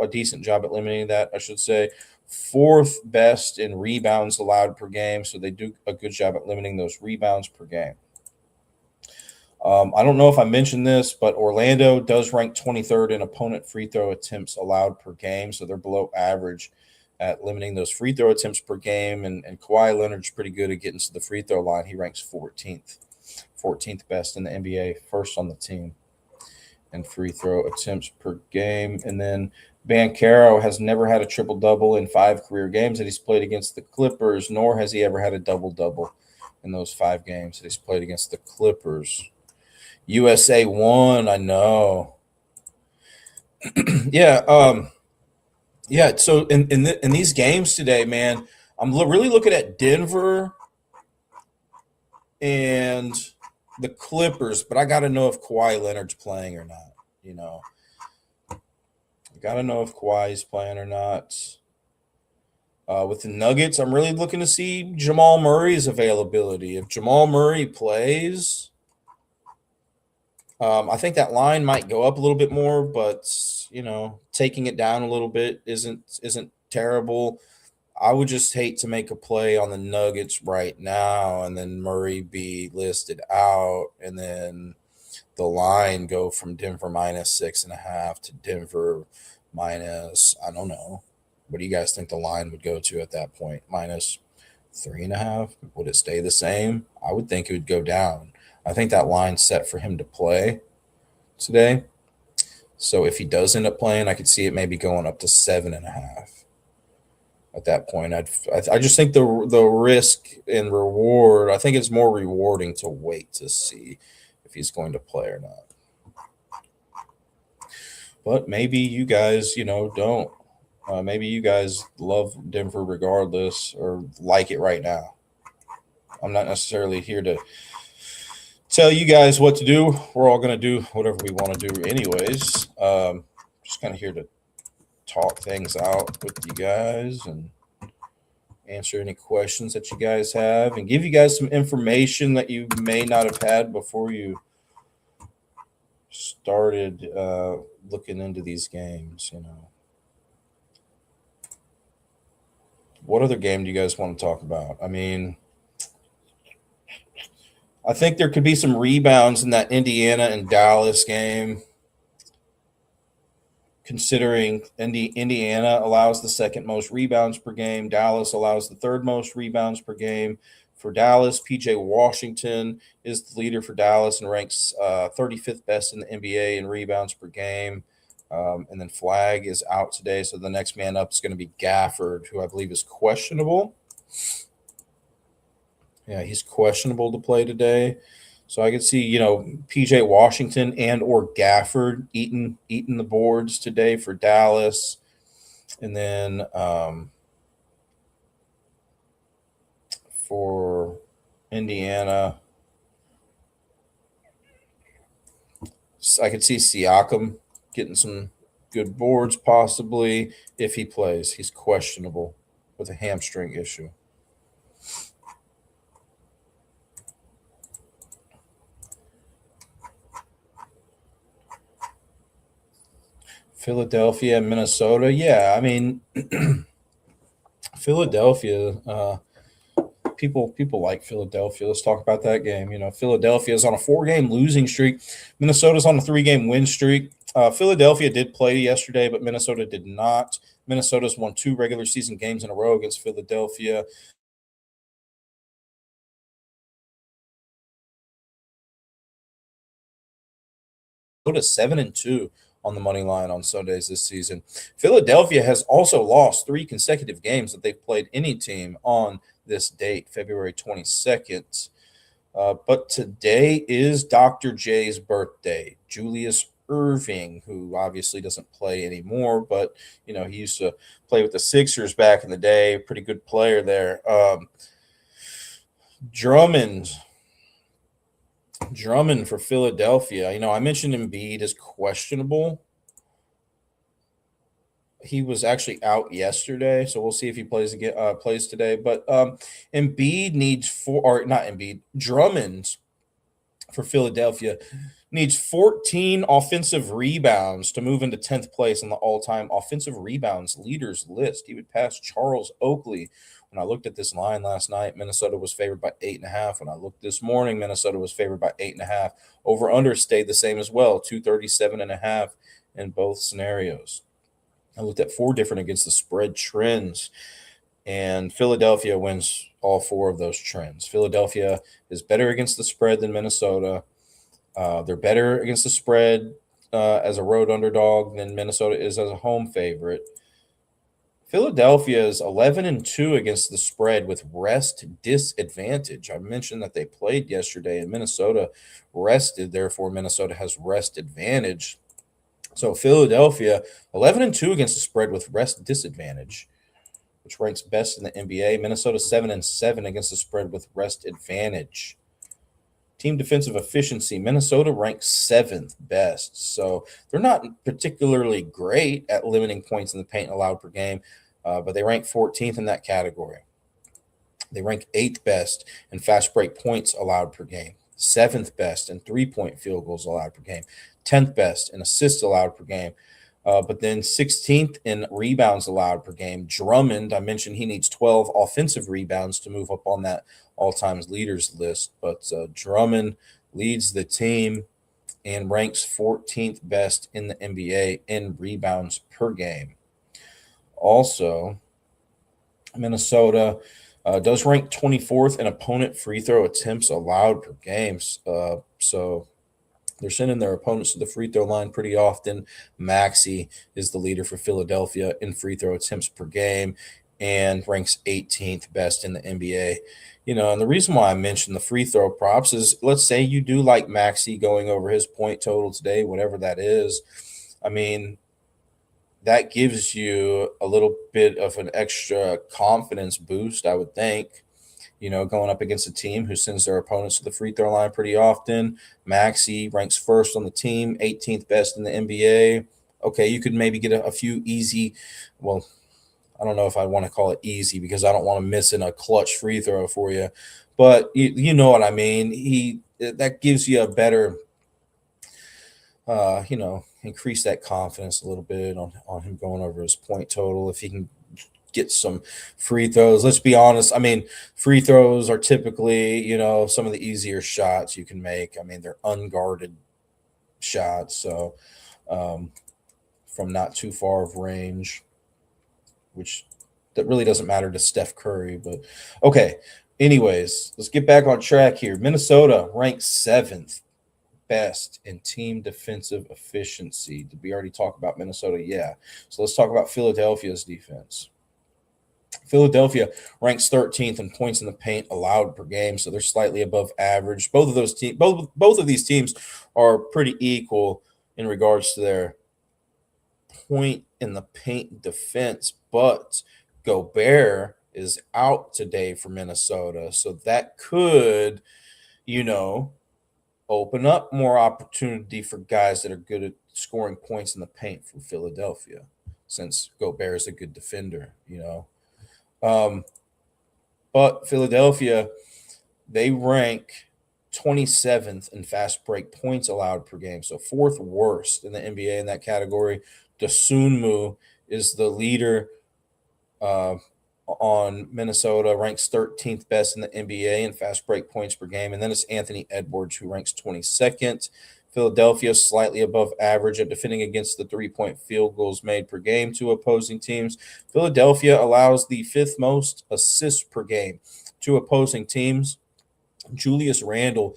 decent job at limiting that, I should say. Fourth best in rebounds allowed per game. So they do a good job at limiting those rebounds per game. I don't know if I mentioned this, but Orlando does rank 23rd in opponent free throw attempts allowed per game. So they're below average at limiting those free throw attempts per game. And Kawhi Leonard's pretty good at getting to the free throw line. He ranks 14th best in the NBA, first on the team and free throw attempts per game. And then Banchero has never had a triple-double in 5 career games that he's played against the Clippers, nor has he ever had a double-double in those 5 games that he's played against the Clippers. USA won, I know. Yeah, yeah. So in these games today, man, I'm really looking at Denver and the Clippers, but I got to know if Kawhi Leonard's playing or not. I got to know if Kawhi's playing or not. With the Nuggets, I'm really looking to see Jamal Murray's availability. If Jamal Murray plays, I think that line might go up a little bit more, but taking it down a little bit isn't terrible. I would just hate to make a play on the Nuggets right now and then Murray be listed out and then the line go from Denver -6.5 to Denver minus, I don't know. What do you guys think the line would go to at that point? -3.5? Would it stay the same? I would think it would go down. I think that line's set for him to play today. So if he does end up playing, I could see it maybe going up to 7.5. At that point, I just think the risk and reward, I think it's more rewarding to wait to see if he's going to play or not. But maybe you guys, don't. Maybe you guys love Denver regardless or like it right now. I'm not necessarily here to tell you guys what to do. We're all going to do whatever we want to do anyways. Just kind of here to talk things out with you guys and answer any questions that you guys have and give you guys some information that you may not have had before you started looking into these games, What other game do you guys want to talk about? I mean, I think there could be some rebounds in that Indiana and Dallas game, considering Indiana allows the second most rebounds per game. Dallas allows the third most rebounds per game. For Dallas, PJ Washington is the leader for Dallas and ranks 35th best in the NBA in rebounds per game. And then Flag is out today, so the next man up is going to be Gafford, who I believe is questionable. Yeah, he's questionable to play today. So I could see, PJ Washington and or Gafford eating the boards today for Dallas. And then for Indiana, I could see Siakam getting some good boards possibly if he plays. He's questionable with a hamstring issue. Philadelphia, Minnesota. Yeah, I mean, Philadelphia. People like Philadelphia. Let's talk about that game. Philadelphia is on a 4-game losing streak. Minnesota's on a 3-game win streak. Philadelphia did play yesterday, but Minnesota did not. Minnesota's won 2 regular season games in a row against Philadelphia. Minnesota's 7-2 on the money line on Sundays this season. Philadelphia has also lost 3 consecutive games that they've played any team on this date, February 22nd. But today is Dr. J's birthday. Julius Irving, who obviously doesn't play anymore, but he used to play with the Sixers back in the day. Pretty good player there. Drummond for Philadelphia. I mentioned Embiid is questionable. He was actually out yesterday, so we'll see if he plays again. Plays today. But Embiid needs 4, or not Embiid. Drummond for Philadelphia needs 14 offensive rebounds to move into 10th place on the all-time offensive rebounds leaders list. He would pass Charles Oakley. When I looked at this line last night, Minnesota was favored by 8.5. When I looked this morning, Minnesota was favored by 8.5. Over under stayed the same as well, 237.5 in both scenarios. I looked at 4 different against the spread trends, and Philadelphia wins all 4 of those trends. Philadelphia is better against the spread than Minnesota. They're better against the spread as a road underdog than Minnesota is as a home favorite. Philadelphia is 11-2 against the spread with rest disadvantage. I mentioned that they played yesterday and Minnesota rested, therefore Minnesota has rest advantage. So Philadelphia 11-2 against the spread with rest disadvantage, which ranks best in the NBA. Minnesota 7-7 against the spread with rest advantage. Team defensive efficiency, Minnesota ranks 7th best. So they're not particularly great at limiting points in the paint allowed per game, but they rank 14th in that category. They rank 8th best in fast break points allowed per game, 7th best in 3-point field goals allowed per game, 10th best in assists allowed per game, but then 16th in rebounds allowed per game. Drummond, I mentioned he needs 12 offensive rebounds to move up on that all-time leaders list, but Drummond leads the team and ranks 14th best in the NBA in rebounds per game. Also, Minnesota does rank 24th in opponent free throw attempts allowed per game. So they're sending their opponents to the free throw line pretty often. Maxey is the leader for Philadelphia in free throw attempts per game and ranks 18th best in the NBA. And the reason why I mentioned the free throw props is, let's say you do like Maxey going over his point total today, whatever that is. I mean, that gives you a little bit of an extra confidence boost, I would think. Going up against a team who sends their opponents to the free throw line pretty often. Maxey ranks first on the team, 18th best in the NBA. Okay, you could maybe get a few easy, well, I don't know if I want to call it easy because I don't want to miss in a clutch free throw for you. But you know what I mean. That gives you a better, increase that confidence a little bit on him going over his point total. If he can get some free throws. Let's be honest. I mean, free throws are typically, some of the easier shots you can make. I mean, they're unguarded shots. So, um, from not too far of range, which that really doesn't matter to Steph Curry. But okay. Anyways, let's get back on track here. Minnesota ranks seventh best in team defensive efficiency. Did we already talk about Minnesota? Yeah. So let's talk about Philadelphia's defense. Philadelphia ranks 13th in points in the paint allowed per game, so they're slightly above average. Both of these teams are pretty equal in regards to their point in the paint defense, but Gobert is out today for Minnesota, so that could, you know, open up more opportunity for guys that are good at scoring points in the paint for Philadelphia, since Gobert is a good defender. Um, but Philadelphia, they rank 27th in fast break points allowed per game, so fourth worst in the NBA in that category. Dosunmu is the leader uh, on Minnesota, ranks 13th best in the NBA in fast break points per game. And then it's Anthony Edwards, who ranks 22nd. Philadelphia slightly above average at defending against the 3-point field goals made per game to opposing teams. Philadelphia allows the fifth most assists per game to opposing teams. Julius Randle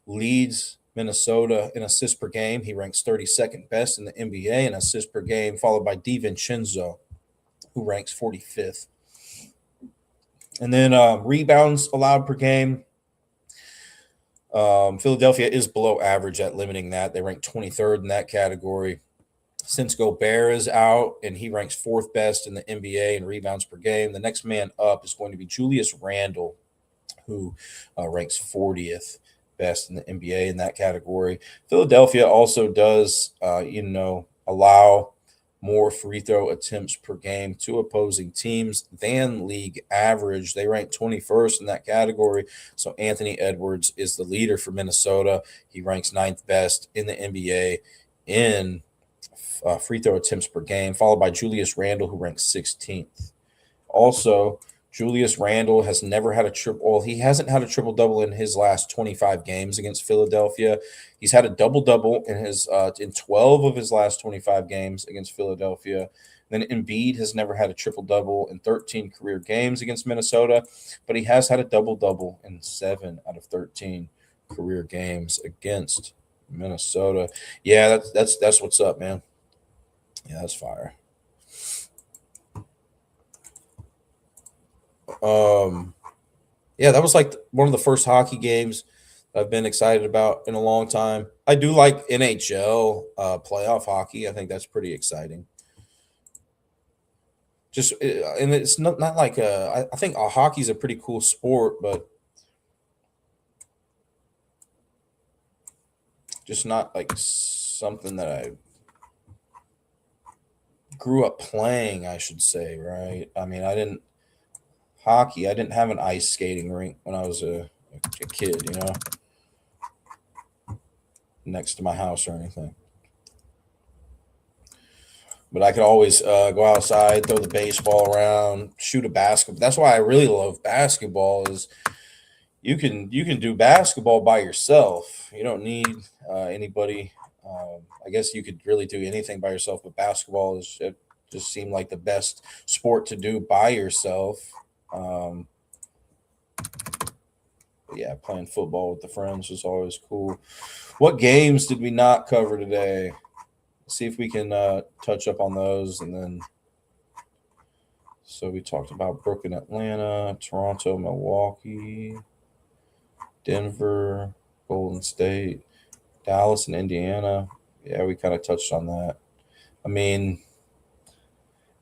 leads Minnesota in assists per game. He ranks 32nd best in the NBA in assists per game, followed by DiVincenzo, who ranks 45th. And then rebounds allowed per game. Philadelphia is below average at limiting that. They rank 23rd in that category. Since Gobert is out and he ranks fourth best in the NBA in rebounds per game, the next man up is going to be Julius Randle, who ranks 40th best in the NBA in that category. Philadelphia also does, allow more free throw attempts per game to opposing teams than league average. They rank 21st in that category. So Anthony Edwards is the leader for Minnesota. He ranks ninth best in the NBA in free throw attempts per game, followed by Julius Randle, who ranks 16th. Also, Julius Randle has never had a triple. Well, he hasn't had a triple double in his last 25 games against Philadelphia. He's had a double double in 12 of his last 25 games against Philadelphia. Then Embiid has never had a triple double in 13 career games against Minnesota, but he has had a double double in 7 out of 13 career games against Minnesota. Yeah, that's what's up, man. Yeah, that's fire. Yeah, that was like one of the first hockey games I've been excited about in a long time. I do like NHL playoff hockey. I think that's pretty exciting. And it's not like I think hockey's a pretty cool sport, but just not like something that I grew up playing, I should say, right? I mean, I didn't have an ice skating rink when I was a kid, next to my house or anything. But I could always go outside, throw the baseball around, shoot a basketball. That's why I really love basketball. Is you can do basketball by yourself. You don't need anybody. I guess you could really do anything by yourself, but basketball it just seemed like the best sport to do by yourself. Yeah, playing football with the friends was always cool. What games did we not cover today? Let's see if we can touch up on those. And then, so we talked about Brooklyn, Atlanta, Toronto, Milwaukee, Denver, Golden State, Dallas, and Indiana. Yeah, we kind of touched on that. I mean,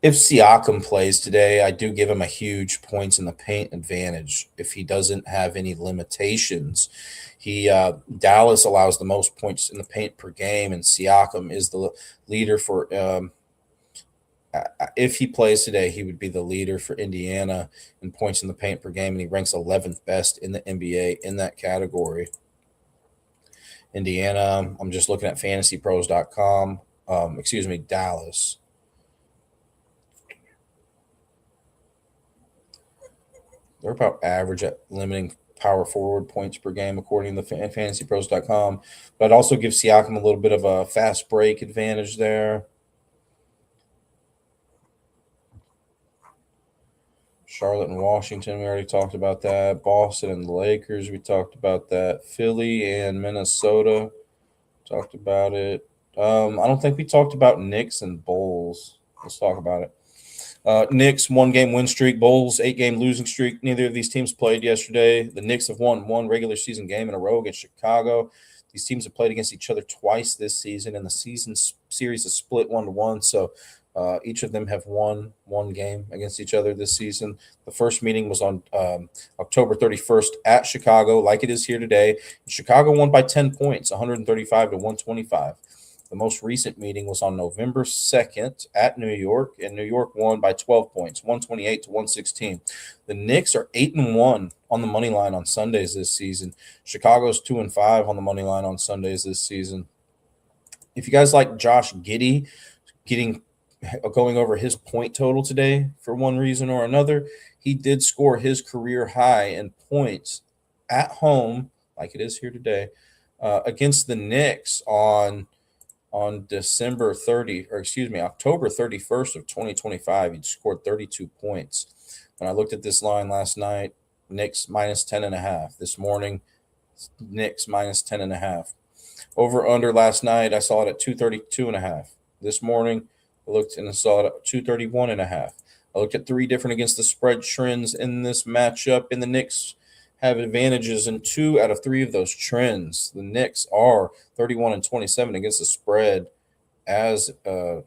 if Siakam plays today, I do give him a huge points in the paint advantage if he doesn't have any limitations. Dallas allows the most points in the paint per game, and Siakam is the leader for. If he plays today, he would be the leader for Indiana in points in the paint per game, and he ranks 11th best in the NBA in that category. Indiana, I'm just looking at fantasypros.com. Dallas. They're about average at limiting power forward points per game, according to fantasypros.com. But I'd also give Siakam a little bit of a fast break advantage there. Charlotte and Washington, we already talked about that. Boston and the Lakers, we talked about that. Philly and Minnesota, talked about it. I don't think we talked about Knicks and Bulls. Let's talk about it. Knicks 1-game win streak, Bulls 8-game losing streak. Neither of these teams played yesterday. The Knicks have won one regular season game in a row against Chicago. These teams have played against each other twice this season, and the season series is split 1-1. So each of them have won one game against each other this season. The first meeting was on October 31st at Chicago, like it is here today. Chicago won by 10 points, 135 to 125. The most recent meeting was on November 2nd at New York, and New York won by 12 points, 128 to 116. The Knicks are 8-1 on the money line on Sundays this season. Chicago's 2-5 on the money line on Sundays this season. If you guys like Josh Giddey going over his point total today for one reason or another, he did score his career high in points at home, like it is here today, against the Knicks on October 31st of 2025. He scored 32 points. When I looked at this line last night, Knicks minus 10.5. This morning, Knicks minus 10.5. Over under last night, I saw it at 232.5. This morning, I looked and I saw it at 231.5. I looked at three different against the spread trends in this matchup, and the Knicks have advantages in 2 out of 3 of those trends. The Knicks are 31-27 against the spread, as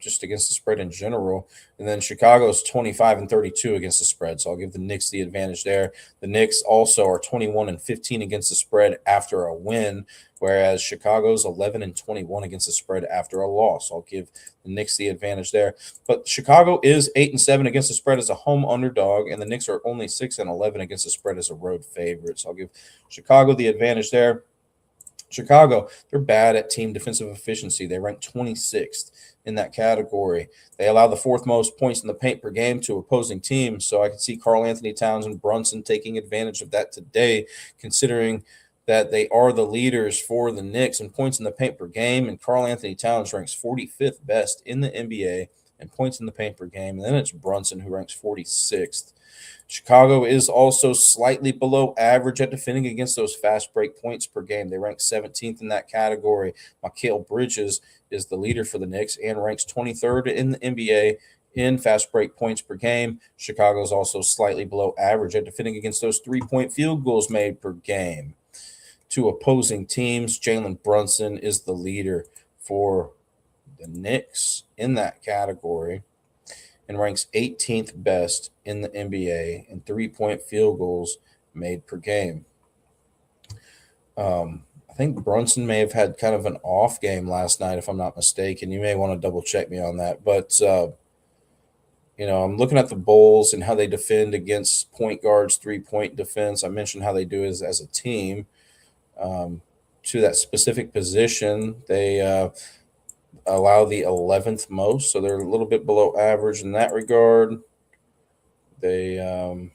just against the spread in general. And then Chicago's 25-32 against the spread. So I'll give the Knicks the advantage there. The Knicks also are 21-15 against the spread after a win, whereas Chicago's 11-21 against the spread after a loss. I'll give the Knicks the advantage there. But Chicago is 8-7 against the spread as a home underdog, and the Knicks are only 6-11 against the spread as a road favorite. So I'll give Chicago the advantage there. Chicago, they're bad at team defensive efficiency. They rank 26th in that category. They allow the 4th most points in the paint per game to opposing teams. So I can see Karl-Anthony Towns and Brunson taking advantage of that today, considering that they are the leaders for the Knicks in points in the paint per game. And Karl-Anthony Towns ranks 45th best in the NBA in points in the paint per game. And then it's Brunson who ranks 46th. Chicago is also slightly below average at defending against those fast break points per game. They rank 17th in that category. Mikal Bridges is the leader for the Knicks and ranks 23rd in the NBA in fast break points per game. Chicago is also slightly below average at defending against those 3-point field goals made per game to opposing teams. Jalen Brunson is the leader for the Knicks in that category and ranks 18th best in the NBA in 3-point field goals made per game. I think Brunson may have had kind of an off game last night, if I'm not mistaken. You may want to double check me on that. But, I'm looking at the Bulls and how they defend against point guards, 3-point defense. I mentioned how they do it as a team. To that specific position, they allow the 11th most, so they're a little bit below average in that regard. They're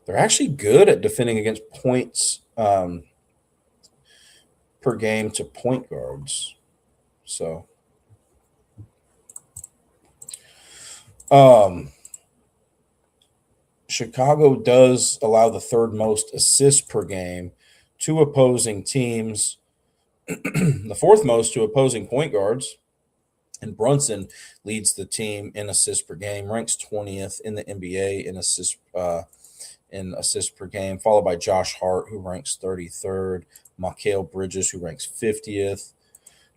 actually good at defending against points per game to point guards. So Chicago does allow the 3rd most assists per game to opposing teams, the 4th most to opposing point guards, and Brunson leads the team in assists per game, ranks 20th in the NBA in assists per game, followed by Josh Hart, who ranks 33rd, Mikal Bridges, who ranks 50th.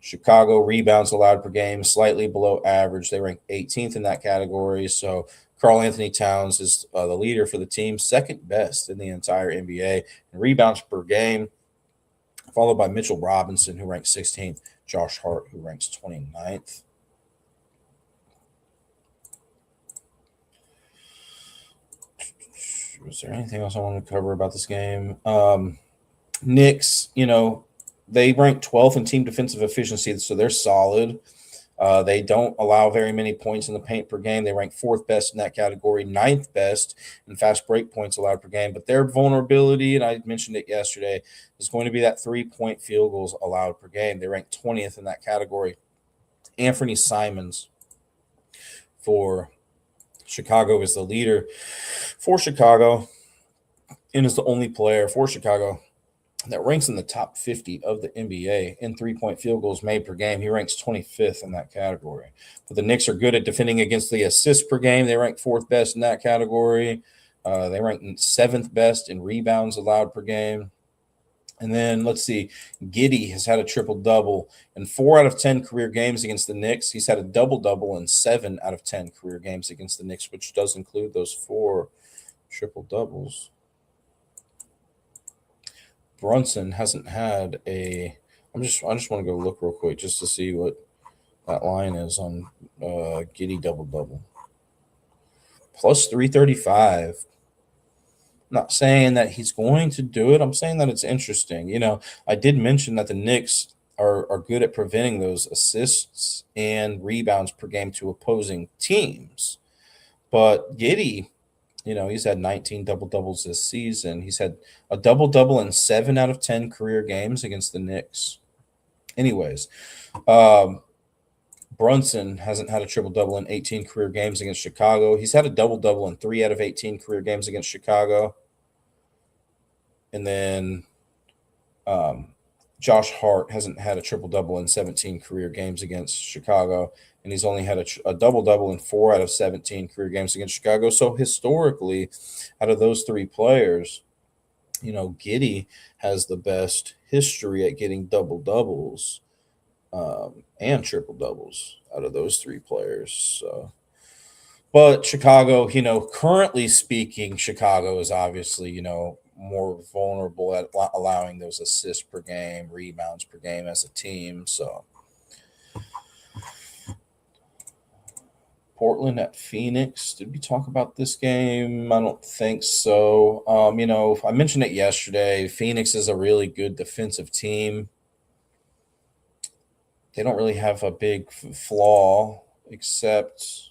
Chicago rebounds allowed per game, slightly below average. They rank 18th in that category. So Karl-Anthony Towns is the leader for the team, 2nd best in the entire NBA in rebounds per game, followed by Mitchell Robinson, who ranks 16th, Josh Hart, who ranks 29th. Was there anything else I wanted to cover about this game? Knicks, they rank 12th in team defensive efficiency, so they're solid. They don't allow very many points in the paint per game. They rank fourth best in that category, ninth best in fast break points allowed per game. But their vulnerability, and I mentioned it yesterday, is going to be that 3-point field goals allowed per game. They rank 20th in that category. Anthony Simons for Chicago is the leader for Chicago and is the only player for Chicago that ranks in the top 50 of the NBA in 3-point field goals made per game. He ranks 25th in that category. But the Knicks are good at defending against the assists per game. They rank fourth best in that category. They rank seventh best in rebounds allowed per game. And then let's see, Giddey has had a triple double in 4 out of 10 career games against the Knicks. He's had a double double in 7 out of 10 career games against the Knicks, which does include those 4 triple doubles. Brunson hasn't had a. I just want to go look real quick just to see what that line is on Giddey double double. Plus 335. I'm not saying that he's going to do it. I'm saying that it's interesting. I did mention that the Knicks are good at preventing those assists and rebounds per game to opposing teams. But Giddey, he's had 19 double doubles this season. He's had a double double in 7 out of 10 career games against the Knicks. Anyways, Brunson hasn't had a triple double in 18 career games against Chicago. He's had a double double in 3 out of 18 career games against Chicago. And then Josh Hart hasn't had a triple double in 17 career games against Chicago. And he's only had a double double in 4 out of 17 career games against Chicago. So historically, out of those 3 players, Giddey has the best history at getting double doubles and triple doubles out of those 3 players. So, but Chicago, currently speaking, Chicago is obviously, more vulnerable at allowing those assists per game, rebounds per game as a team. So, Portland at Phoenix. Did we talk about this game? I don't think so. I mentioned it yesterday. Phoenix is a really good defensive team. They don't really have a big flaw, except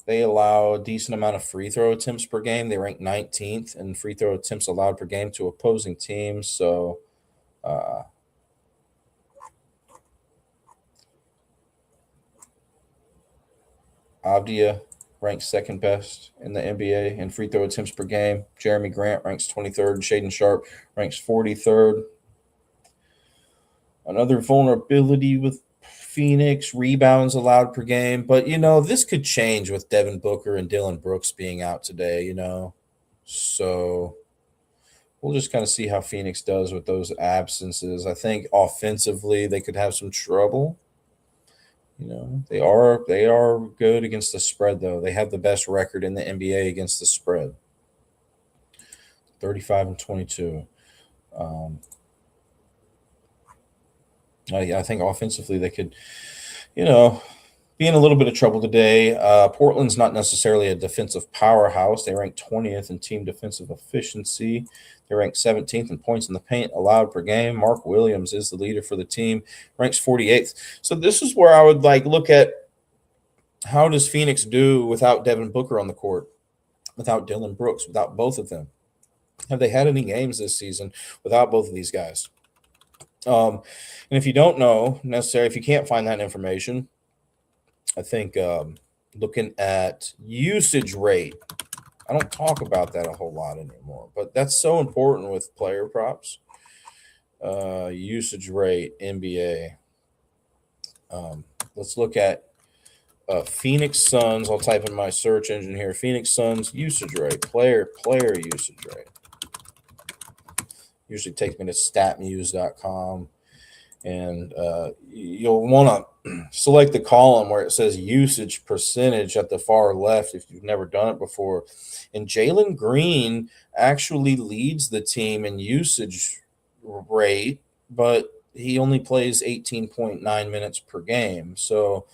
they allow a decent amount of free throw attempts per game. They rank 19th in free throw attempts allowed per game to opposing teams. So, Avdia ranks second best in the NBA in free throw attempts per game. Jeremy Grant ranks 23rd. Shaden Sharp ranks 43rd. Another vulnerability with Phoenix, rebounds allowed per game. But, this could change with Devin Booker and Dylan Brooks being out today, So we'll just kind of see how Phoenix does with those absences. I think offensively they could have some trouble. They are good against the spread, though. They have the best record in the NBA against the spread. 35-22. I think offensively they could, be in a little bit of trouble today. Portland's not necessarily a defensive powerhouse. They rank 20th in team defensive efficiency. They rank 17th in points in the paint allowed per game. Mark Williams is the leader for the team, ranks 48th. So this is where I would look at how does Phoenix do without Devin Booker on the court, without Dylan Brooks, without both of them? Have they had any games this season without both of these guys? And if you don't know necessarily, if you can't find that information, I think looking at usage rate, I don't talk about that a whole lot anymore, but that's so important with player props. Usage rate, NBA. Let's look at Phoenix Suns. I'll type in my search engine here. Phoenix Suns usage rate, player usage rate. Usually takes me to statmuse.com. And you'll want to select the column where it says usage percentage at the far left if you've never done it before. And Jalen Green actually leads the team in usage rate, but he only plays 18.9 minutes per game. So,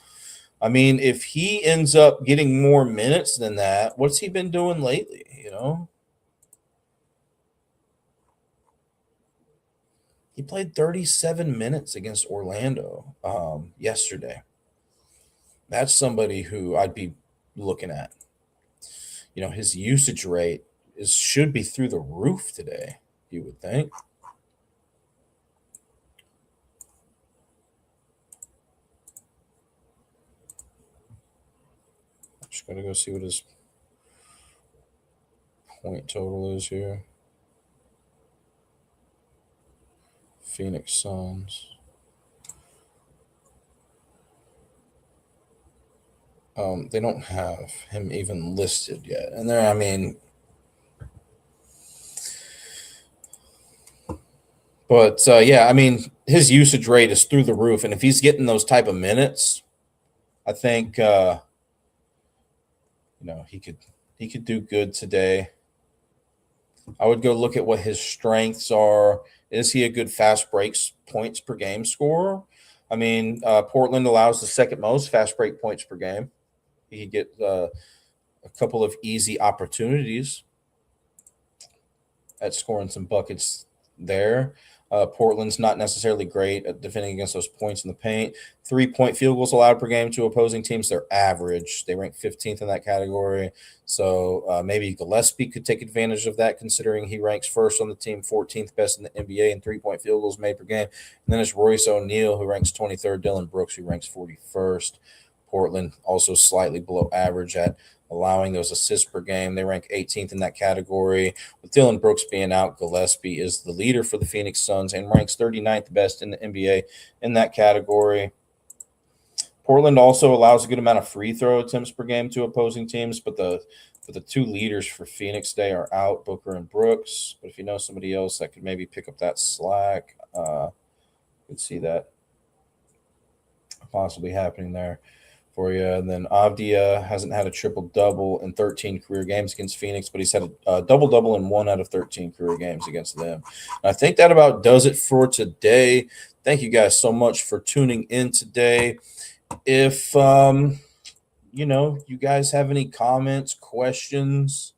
I mean, if he ends up getting more minutes than that, what's he been doing lately, He played 37 minutes against Orlando yesterday. That's somebody who I'd be looking at. His usage rate should be through the roof today, you would think. I'm just going to go see what his point total is here. Phoenix Suns. They don't have him even listed yet. And there, I mean, but yeah, I mean, his usage rate is through the roof. And if he's getting those type of minutes, I think, he could do good today. I would go look at what his strengths are. Is he a good fast breaks points per game scorer? I mean, Portland allows the second most fast break points per game. He could get a couple of easy opportunities at scoring some buckets there. Portland's not necessarily great at defending against those points in the paint. 3-point field goals allowed per game to opposing teams, they're average. They rank 15th in that category. So maybe Gillespie could take advantage of that, considering he ranks first on the team, 14th best in the NBA in 3-point field goals made per game. And then it's Royce O'Neal, who ranks 23rd, Dylan Brooks, who ranks 41st. Portland also slightly below average at allowing those assists per game. They rank 18th in that category. With Dylan Brooks being out, Gillespie is the leader for the Phoenix Suns and ranks 39th best in the NBA in that category. Portland also allows a good amount of free throw attempts per game to opposing teams, but the two leaders for Phoenix Day are out, Booker and Brooks. But if you know somebody else that could maybe pick up that slack, you could see that possibly happening there for you. And then Avdia hasn't had a triple-double in 13 career games against Phoenix, but he's had a double-double in 1 out of 13 career games against them. And I think that about does it for today. Thank you guys so much for tuning in today. If, you guys have any comments, questions,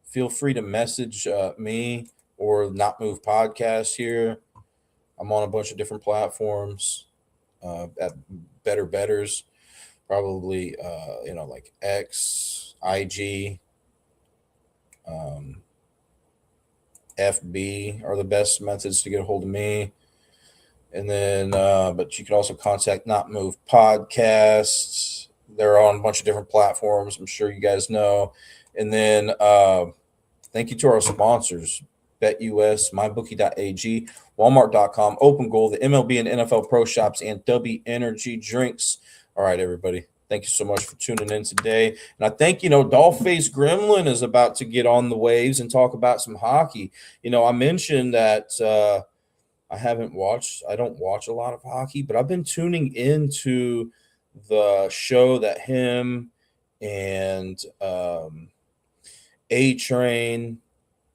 feel free to message me or Not Move Podcast here. I'm on a bunch of different platforms at Bettors. Probably, like X, IG, FB are the best methods to get a hold of me. And then, but you can also contact Not Move Podcasts. They're on a bunch of different platforms. I'm sure you guys know. And then, thank you to our sponsors, BetUS, MyBookie.ag, Walmart.com, Open Goal, the MLB and NFL Pro Shops, and W Energy Drinks. All right, everybody. Thank you so much for tuning in today. And I think, Dollface Gremlin is about to get on the waves and talk about some hockey. I mentioned that I don't watch a lot of hockey, but I've been tuning into the show that him and A-Train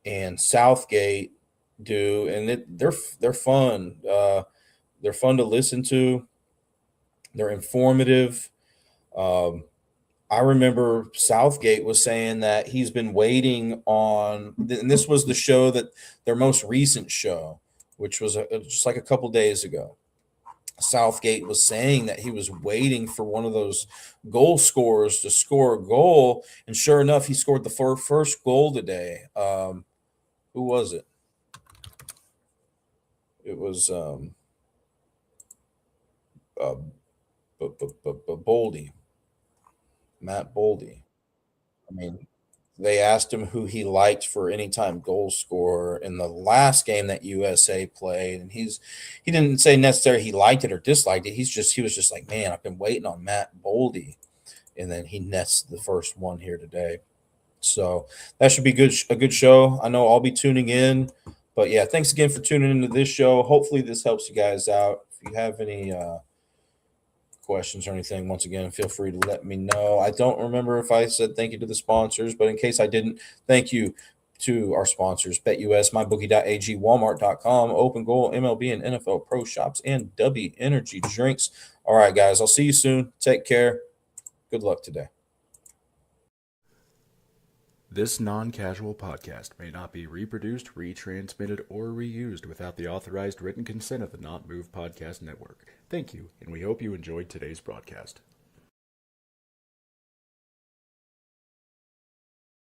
and Southgate do, and they're fun. They're fun to listen to. They're informative. I remember Southgate was saying that he's been waiting on, and this was the show that their most recent show, which was just like a couple days ago. Southgate was saying that he was waiting for one of those goal scorers to score a goal, and sure enough, he scored the first goal today. Who was it? It was Boldy, Matt Boldy. I mean, they asked him who he liked for anytime goal scorer in the last game that USA played, and he didn't say necessarily he liked it or disliked it. He was just like, man, I've been waiting on Matt Boldy, and then he nets the first one here today. So that should be a good show. I know I'll be tuning in, but yeah, thanks again for tuning into this show. Hopefully this helps you guys out. If you have any questions or anything, once again, feel free to let me know. I don't remember if I said thank you to the sponsors, but in case I didn't, thank you to our sponsors, BetUS, MyBookie.ag, Walmart.com, Open Goal, MLB and NFL Pro Shops, and W Energy Drinks. All right, guys, I'll see you soon. Take care. Good luck today. This non-casual podcast may not be reproduced, retransmitted, or reused without the authorized written consent of the Not Move Podcast Network. Thank you, and we hope you enjoyed today's broadcast.